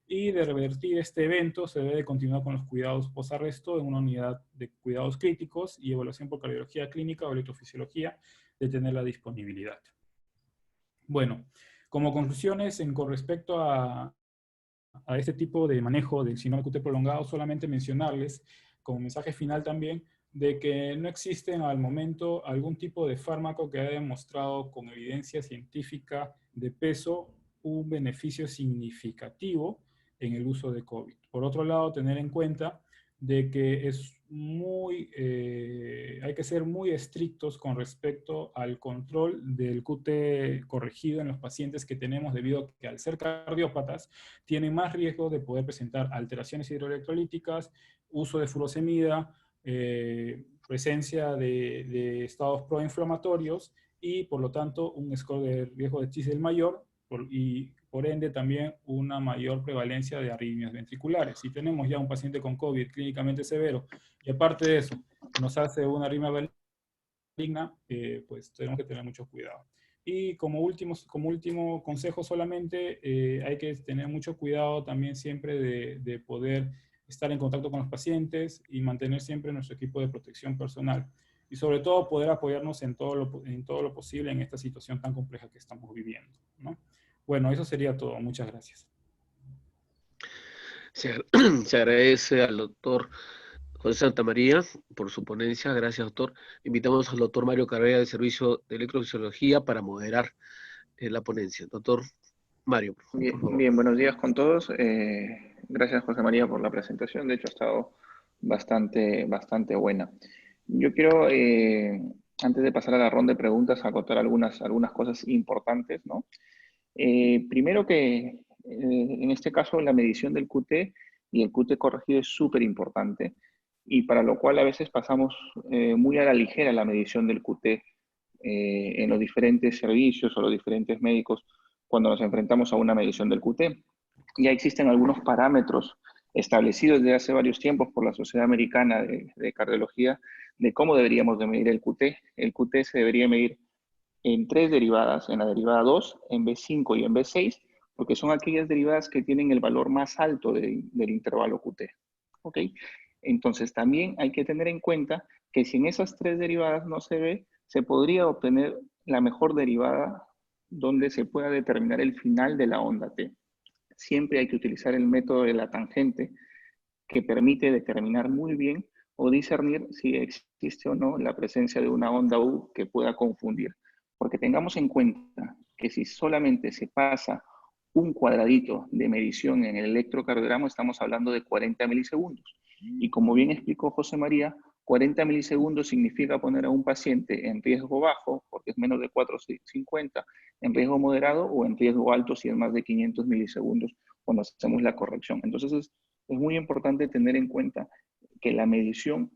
y de revertir este evento se debe continuar con los cuidados posarresto en una unidad de cuidados críticos y evaluación por cardiología clínica o electrofisiología de tener la disponibilidad. Bueno, como conclusiones con respecto a este tipo de manejo del síndrome QT prolongado, solamente mencionarles como mensaje final también, de que no existe al momento algún tipo de fármaco que haya demostrado con evidencia científica de peso un beneficio significativo en el uso de COVID. Por otro lado, tener en cuenta de que hay que ser muy estrictos con respecto al control del QT corregido en los pacientes que tenemos, debido a que al ser cardiópatas tienen más riesgo de poder presentar alteraciones hidroelectrolíticas, uso de furosemida, presencia de estados proinflamatorios y por lo tanto un score de riesgo de Tisdale mayor y por ende también una mayor prevalencia de arritmias ventriculares. Si tenemos ya un paciente con COVID clínicamente severo y aparte de eso nos hace una arritmia maligna, pues tenemos que tener mucho cuidado. Y como último consejo solamente, hay que tener mucho cuidado también siempre de poder estar en contacto con los pacientes y mantener siempre nuestro equipo de protección personal. Y sobre todo poder apoyarnos en todo lo posible en esta situación tan compleja que estamos viviendo, ¿no? Bueno, eso sería todo. Muchas gracias. Se agradece al doctor José Santamaría por su ponencia. Gracias, doctor. Invitamos al doctor Mario Carrera del Servicio de Electrofisiología para moderar la ponencia. Doctor Mario, por favor. Bien, buenos días con todos. Gracias, José María, por la presentación. De hecho, ha estado bastante buena. Yo quiero, antes de pasar a la ronda de preguntas, acotar algunas cosas importantes, ¿no? Primero que, en este caso, la medición del QT y el QT corregido es súper importante, y para lo cual a veces pasamos muy a la ligera la medición del QT en los diferentes servicios o los diferentes médicos cuando nos enfrentamos a una medición del QT. Ya existen algunos parámetros establecidos desde hace varios tiempos por la Sociedad Americana de Cardiología de cómo deberíamos de medir el QT. El QT se debería medir en 3 derivadas, en la derivada 2, en B5 y en B6, porque son aquellas derivadas que tienen el valor más alto del intervalo QT. ¿Ok? Entonces también hay que tener en cuenta que si en esas 3 derivadas no se ve, se podría obtener la mejor derivada donde se pueda determinar el final de la onda T. Siempre hay que utilizar el método de la tangente, que permite determinar muy bien o discernir si existe o no la presencia de una onda U que pueda confundir. Porque tengamos en cuenta que si solamente se pasa un cuadradito de medición en el electrocardiograma, estamos hablando de 40 milisegundos. Y como bien explicó José María, 40 milisegundos significa poner a un paciente en riesgo bajo, porque es menos de 450, en riesgo moderado o en riesgo alto si es más de 500 milisegundos cuando hacemos la corrección. Entonces es muy importante tener en cuenta que la medición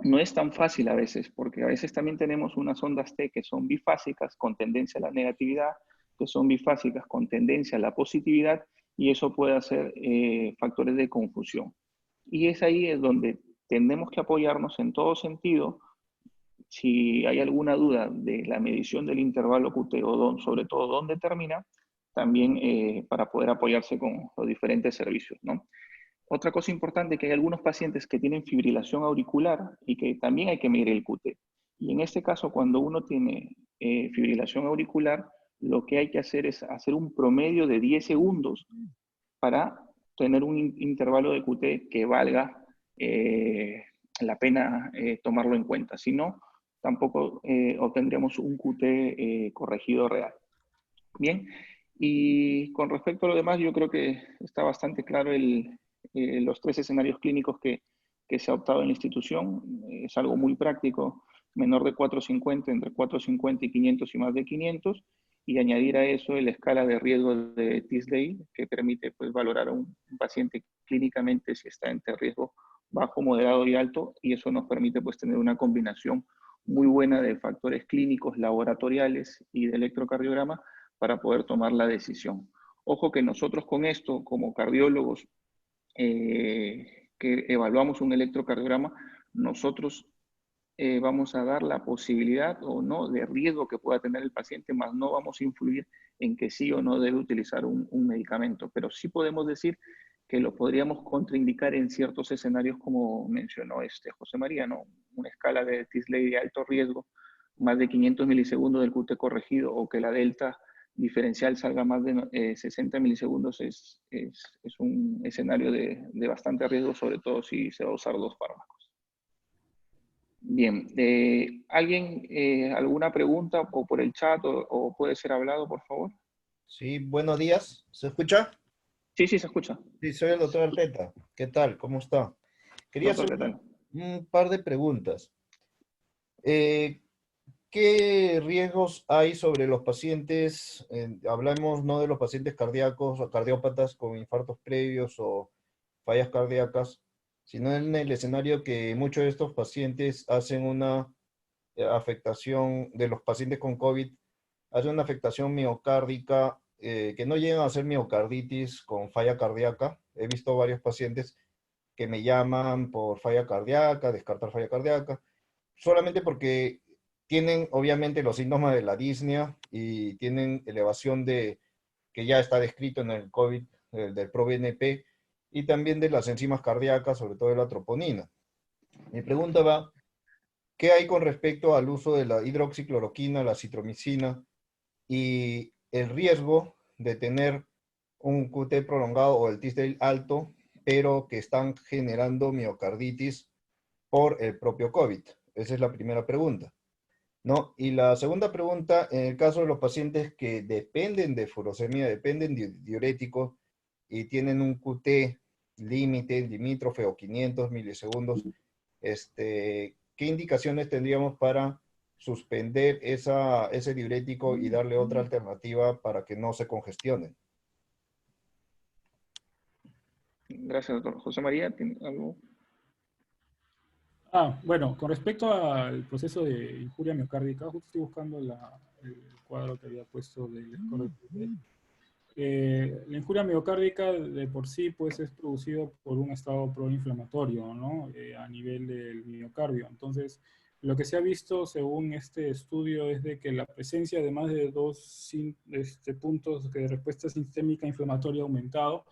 no es tan fácil a veces, porque a veces también tenemos unas ondas T que son bifásicas con tendencia a la negatividad, que son bifásicas con tendencia a la positividad, y eso puede hacer factores de confusión. Y es ahí es donde tenemos que apoyarnos en todo sentido. Si hay alguna duda de la medición del intervalo QT o sobre todo dónde termina, también para poder apoyarse con los diferentes servicios, ¿no? Otra cosa importante es que hay algunos pacientes que tienen fibrilación auricular y que también hay que medir el QT. Y en este caso, cuando uno tiene fibrilación auricular, lo que hay que hacer es hacer un promedio de 10 segundos para tener un intervalo de QT que valga la pena tomarlo en cuenta. Si no, tampoco obtendríamos un QT corregido real. Bien, Y con respecto a lo demás, yo creo que está bastante claro los tres escenarios clínicos que se ha optado en la institución. Es algo muy práctico, menor de 450, entre 450 y 500 y más de 500, y añadir a eso la escala de riesgo de Teasley, que permite pues, valorar a un paciente clínicamente si está entre riesgo bajo, moderado y alto, y eso nos permite pues, tener una combinación muy buena de factores clínicos, laboratoriales y de electrocardiograma para poder tomar la decisión. Ojo que nosotros con esto, como cardiólogos que evaluamos un electrocardiograma, nosotros vamos a dar la posibilidad o no de riesgo que pueda tener el paciente, más no vamos a influir en que sí o no debe utilizar un medicamento. Pero sí podemos decir que lo podríamos contraindicar en ciertos escenarios, como mencionó José María, ¿no? Una escala de Teasley de alto riesgo, más de 500 milisegundos del QT corregido, o que la delta diferencial salga más de 60 milisegundos, es un escenario de bastante riesgo, sobre todo si se va a usar dos fármacos. Bien, ¿alguien alguna pregunta o por el chat o puede ser hablado, por favor? Sí, buenos días. ¿Se escucha? Sí, sí, se escucha. Sí, soy el doctor Arteta. ¿Qué tal? ¿Cómo está? Quería Doctor, hacer ¿qué tal? un par de preguntas. ¿Qué riesgos hay sobre los pacientes? Hablamos no de los pacientes cardíacos o cardiópatas con infartos previos o fallas cardíacas, sino en el escenario que muchos de estos pacientes hacen una afectación de los pacientes con COVID, hacen una afectación miocárdica que no llegan a ser miocarditis con falla cardíaca. He visto varios pacientes que me llaman por falla cardíaca, descartar falla cardíaca, solamente porque tienen obviamente los síntomas de la disnea y tienen elevación que ya está descrito en el COVID, del ProBNP, y también de las enzimas cardíacas, sobre todo de la troponina. Mi pregunta va, ¿qué hay con respecto al uso de la hidroxicloroquina, la citromicina, y el riesgo de tener un QT prolongado o el T-State alto, pero que están generando miocarditis por el propio COVID? Esa es la primera pregunta, ¿no? Y la segunda pregunta, en el caso de los pacientes que dependen de furosemida, dependen de diuréticos y tienen un QT límite, limítrofe o 500 milisegundos, ¿qué indicaciones tendríamos para suspender ese diurético y darle otra alternativa para que no se congestionen? Gracias, doctor. José María, ¿tiene algo? Bueno, con respecto al proceso de injuria miocárdica, justo estoy buscando el cuadro que había puesto del score. La injuria miocárdica de por sí pues, es producido por un estado proinflamatorio, ¿no? A nivel del miocardio. Entonces, lo que se ha visto según este estudio es de que la presencia de más de dos puntos de respuesta sistémica inflamatoria aumentado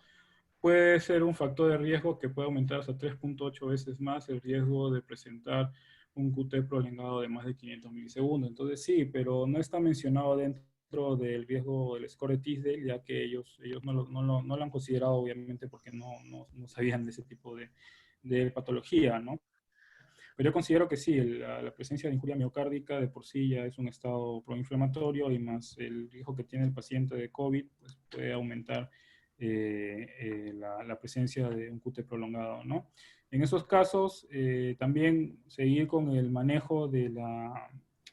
puede ser un factor de riesgo que puede aumentar hasta 3.8 veces más el riesgo de presentar un QT prolongado de más de 500 milisegundos. Entonces sí, pero no está mencionado dentro del riesgo del score de Teasdale, ya que ellos no lo han considerado obviamente porque no sabían de ese tipo de patología, ¿no? Pero yo considero que sí, la presencia de injuria miocárdica de por sí ya es un estado proinflamatorio y más el riesgo que tiene el paciente de COVID, pues puede aumentar la presencia de un QT prolongado, ¿no? En esos casos, también seguir con el manejo de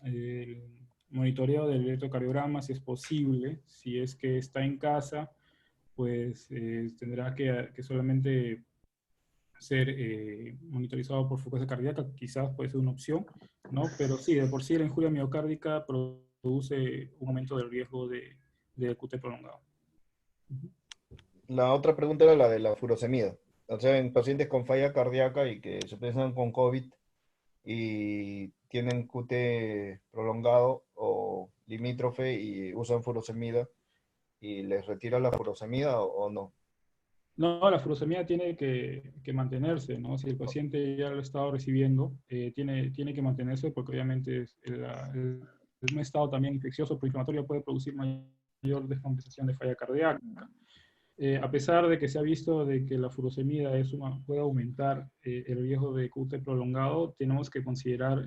el monitoreo del electrocardiograma, si es posible, si es que está en casa, pues tendrá que solamente ser monitorizado por frecuencia cardíaca, quizás puede ser una opción, ¿no? Pero sí, de por sí la injuria miocárdica produce un aumento del riesgo de QT prolongado. La otra pregunta era la de la furosemida. O sea, en pacientes con falla cardíaca y que se presentan con COVID y tienen QT prolongado o limítrofe y usan furosemida, y les retira la furosemida o no. No, la furosemida tiene que mantenerse, ¿no? Si el paciente ya lo ha estado recibiendo, tiene que mantenerse porque obviamente un estado también infeccioso proinflamatorio puede producir mayor descompensación de falla cardíaca. A pesar de que se ha visto de que la furosemida puede aumentar el riesgo de QT prolongado, tenemos que considerar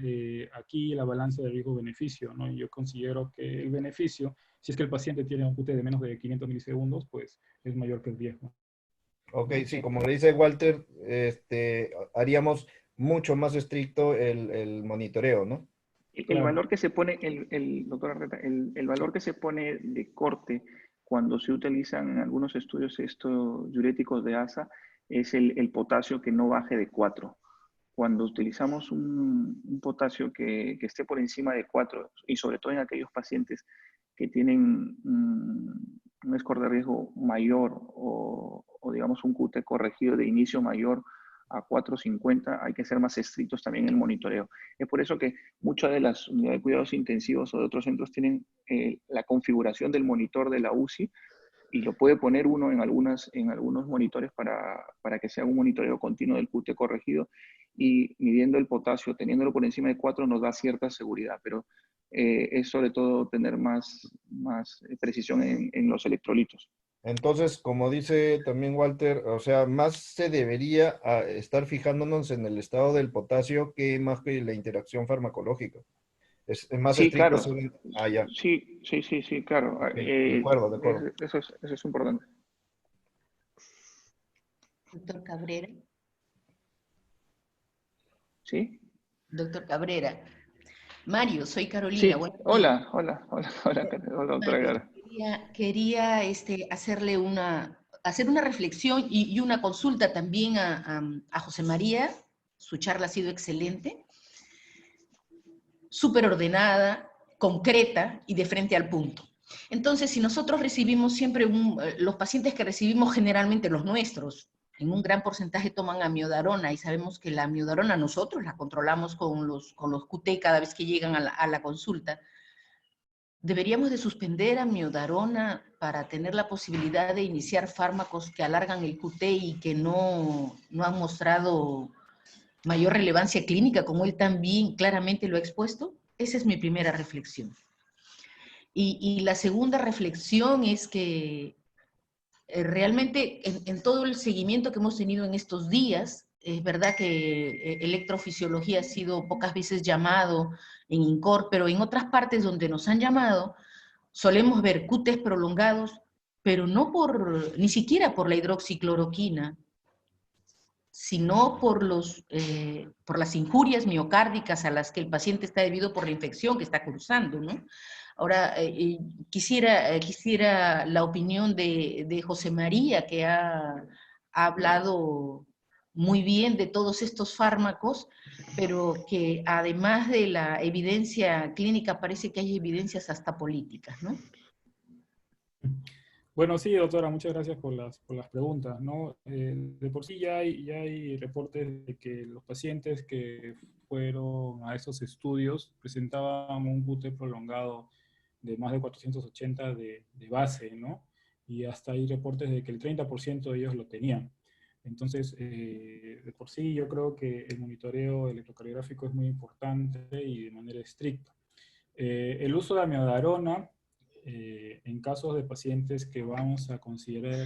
aquí la balanza de riesgo-beneficio, ¿no? Yo considero que el beneficio Si es que el paciente tiene un QT de menos de 500 milisegundos, pues es mayor que el riesgo. Ok, sí, como le dice Walter, haríamos mucho más estricto el monitoreo, ¿no? El Claro. valor que se pone, doctor Arreta, el valor que se pone de corte cuando se utilizan en algunos estudios estos diuréticos de ASA es el potasio que no baje de 4. Cuando utilizamos un potasio que esté por encima de 4, y sobre todo en aquellos pacientes que tienen un score de riesgo mayor o digamos un QT corregido de inicio mayor a 450, hay que ser más estrictos también en el monitoreo. Es por eso que muchas de las unidades de cuidados intensivos o de otros centros tienen la configuración del monitor de la UCI, y lo puede poner uno en algunos monitores para que sea un monitoreo continuo del QT corregido, y midiendo el potasio, teniéndolo por encima de 4 nos da cierta seguridad, pero es sobre todo tener más precisión en los electrolitos. Entonces, como dice también Walter, o sea, más se debería estar fijándonos en el estado del potasio que más que la interacción farmacológica. Es más Sí, estricto. claro. Ya. Sí, claro. Ok, de acuerdo, de acuerdo. Eso es importante. Doctor Cabrera. ¿Sí? Doctor Cabrera. Mario, soy Carolina. Sí. Buenos días. Hola, doctora Mario, Gara. quería hacerle hacer una reflexión y una consulta también a José María. Su charla ha sido excelente, súper ordenada, concreta y de frente al punto. Entonces, si nosotros recibimos siempre, los pacientes que recibimos generalmente, los nuestros, en un gran porcentaje toman amiodarona, y sabemos que la amiodarona nosotros la controlamos con los QT cada vez que llegan a la consulta. ¿Deberíamos de suspender amiodarona para tener la posibilidad de iniciar fármacos que alargan el QT y que no han mostrado mayor relevancia clínica, como él también claramente lo ha expuesto? Esa es mi primera reflexión. Y la segunda reflexión es que realmente en todo el seguimiento que hemos tenido en estos días, es verdad que electrofisiología ha sido pocas veces llamado en INCOR, pero en otras partes donde nos han llamado, solemos ver QTs prolongados, pero no ni siquiera por la hidroxicloroquina, sino por las injurias miocárdicas a las que el paciente está debido por la infección que está cursando, ¿no? Ahora, quisiera la opinión de José María, que ha hablado muy bien de todos estos fármacos, pero que además de la evidencia clínica parece que hay evidencias hasta políticas, ¿no? Bueno, sí, doctora, muchas gracias por las preguntas, ¿no? De por sí ya hay reportes de que los pacientes que fueron a esos estudios presentaban un QT prolongado de más de 480 de base, ¿no? Y hasta hay reportes de que el 30% de ellos lo tenían. Entonces, de por sí yo creo que el monitoreo electrocardiográfico es muy importante y de manera estricta. El uso de amiodarona, en casos de pacientes que vamos a considerar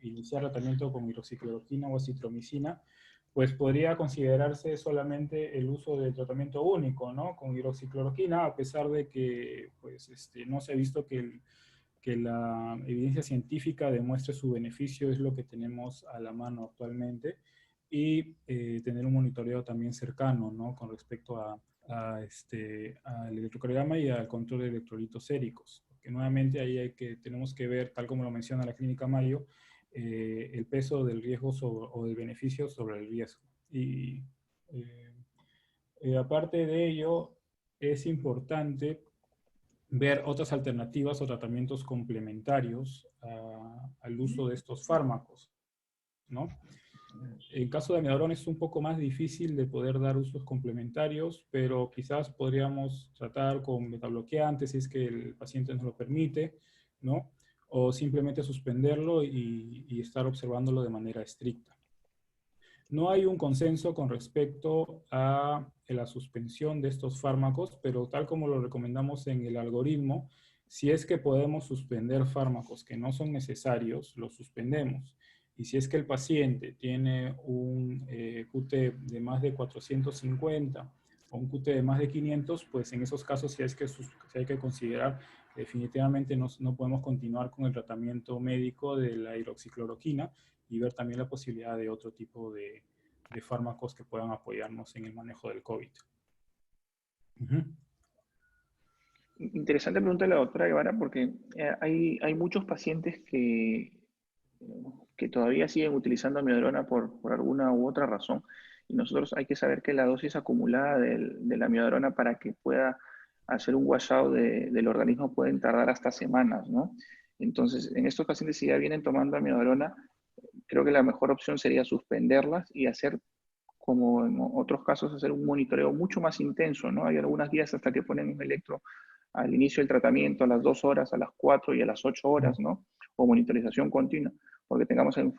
iniciar tratamiento con hidroxicloroquina o acitromicina, pues podría considerarse solamente el uso del tratamiento único, ¿no? Con hidroxicloroquina, a pesar de que pues, no se ha visto que la evidencia científica demuestre su beneficio, es lo que tenemos a la mano actualmente, y tener un monitoreo también cercano, ¿no? Con respecto al electrocardiograma y al control de electrolitos séricos. Porque nuevamente ahí tenemos que ver, tal como lo menciona la Clínica Mayo, el peso del riesgo o del beneficio sobre el riesgo. Y aparte de ello, es importante ver otras alternativas o tratamientos complementarios al uso de estos fármacos, ¿no? En caso de amiodarona es un poco más difícil de poder dar usos complementarios, pero quizás podríamos tratar con betabloqueantes si es que el paciente nos lo permite, ¿no? O simplemente suspenderlo y estar observándolo de manera estricta. No hay un consenso con respecto a la suspensión de estos fármacos, pero tal como lo recomendamos en el algoritmo, si es que podemos suspender fármacos que no son necesarios, los suspendemos. Y si es que el paciente tiene un QT de más de 450 o un QT de más de 500, pues en esos casos sí hay que considerar definitivamente no podemos continuar con el tratamiento médico de la hidroxicloroquina y ver también la posibilidad de otro tipo de fármacos que puedan apoyarnos en el manejo del COVID. Uh-huh. Interesante pregunta de la doctora Guevara, porque hay muchos pacientes que todavía siguen utilizando amiodarona por alguna u otra razón. Y nosotros hay que saber que la dosis acumulada de la amiodarona para que pueda hacer un washout del organismo pueden tardar hasta semanas, ¿no? Entonces, en estos pacientes, si ya vienen tomando amiodarona, creo que la mejor opción sería suspenderlas y hacer, como en otros casos, hacer un monitoreo mucho más intenso, ¿no? Hay algunas guías hasta que ponen un electro al inicio del tratamiento, a las 2 horas, a las 4 y a las 8 horas, ¿no? O monitorización continua, porque tengamos en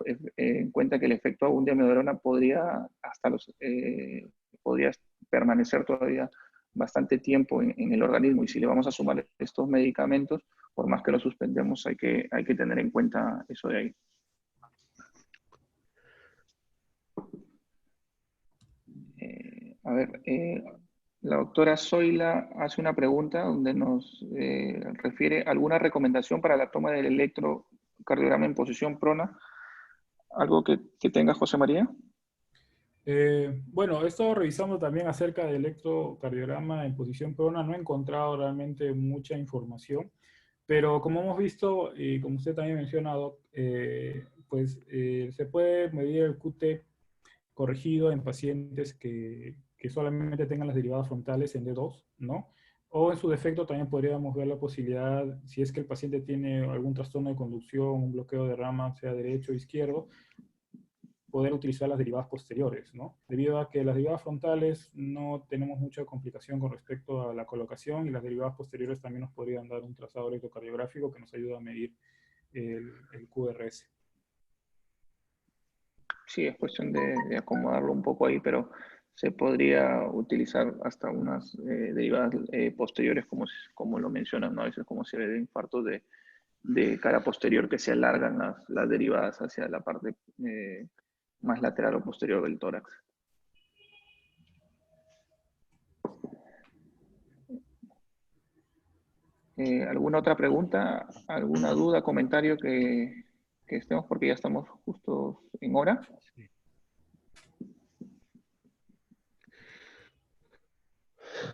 cuenta que el efecto aún de amiodarona podría permanecer todavía bastante tiempo en el organismo, y si le vamos a sumar estos medicamentos, por más que los suspendemos, hay que tener en cuenta eso de ahí. La doctora Zoila hace una pregunta donde nos refiere alguna recomendación para la toma del electrocardiograma en posición prona. ¿Algo que tenga José María? Bueno, he estado revisando también acerca del electrocardiograma en posición prona. No he encontrado realmente mucha información, pero como hemos visto, y como usted también menciona, Doc, se puede medir el QT corregido en pacientes que solamente tengan las derivadas frontales en D2, ¿no? O en su defecto también podríamos ver la posibilidad, si es que el paciente tiene algún trastorno de conducción, un bloqueo de rama, sea derecho o izquierdo, poder utilizar las derivadas posteriores, ¿no? Debido a que las derivadas frontales no tenemos mucha complicación con respecto a la colocación, y las derivadas posteriores también nos podrían dar un trazado electrocardiográfico que nos ayuda a medir el QRS. Sí, es cuestión de acomodarlo un poco ahí, pero se podría utilizar hasta unas derivadas posteriores, como lo mencionan, ¿no? A veces como se ve de infartos de cara posterior que se alargan las derivadas hacia la parte más lateral o posterior del tórax. ¿Alguna otra pregunta? ¿Alguna duda, comentario que estemos? Porque ya estamos justo en hora.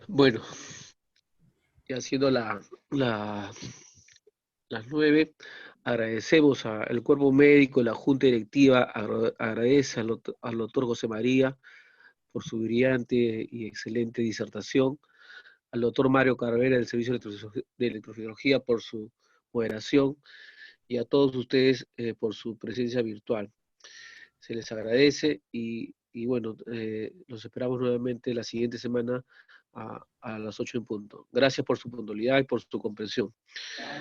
Bueno, ya siendo las 9, agradecemos al cuerpo médico, la junta directiva, agradece al doctor José María por su brillante y excelente disertación, al doctor Mario Cabrera del Servicio de Electrofisiología por su moderación, y a todos ustedes por su presencia virtual. Se les agradece y bueno, los esperamos nuevamente la siguiente semana a las 8 en punto. Gracias por su puntualidad y por su comprensión.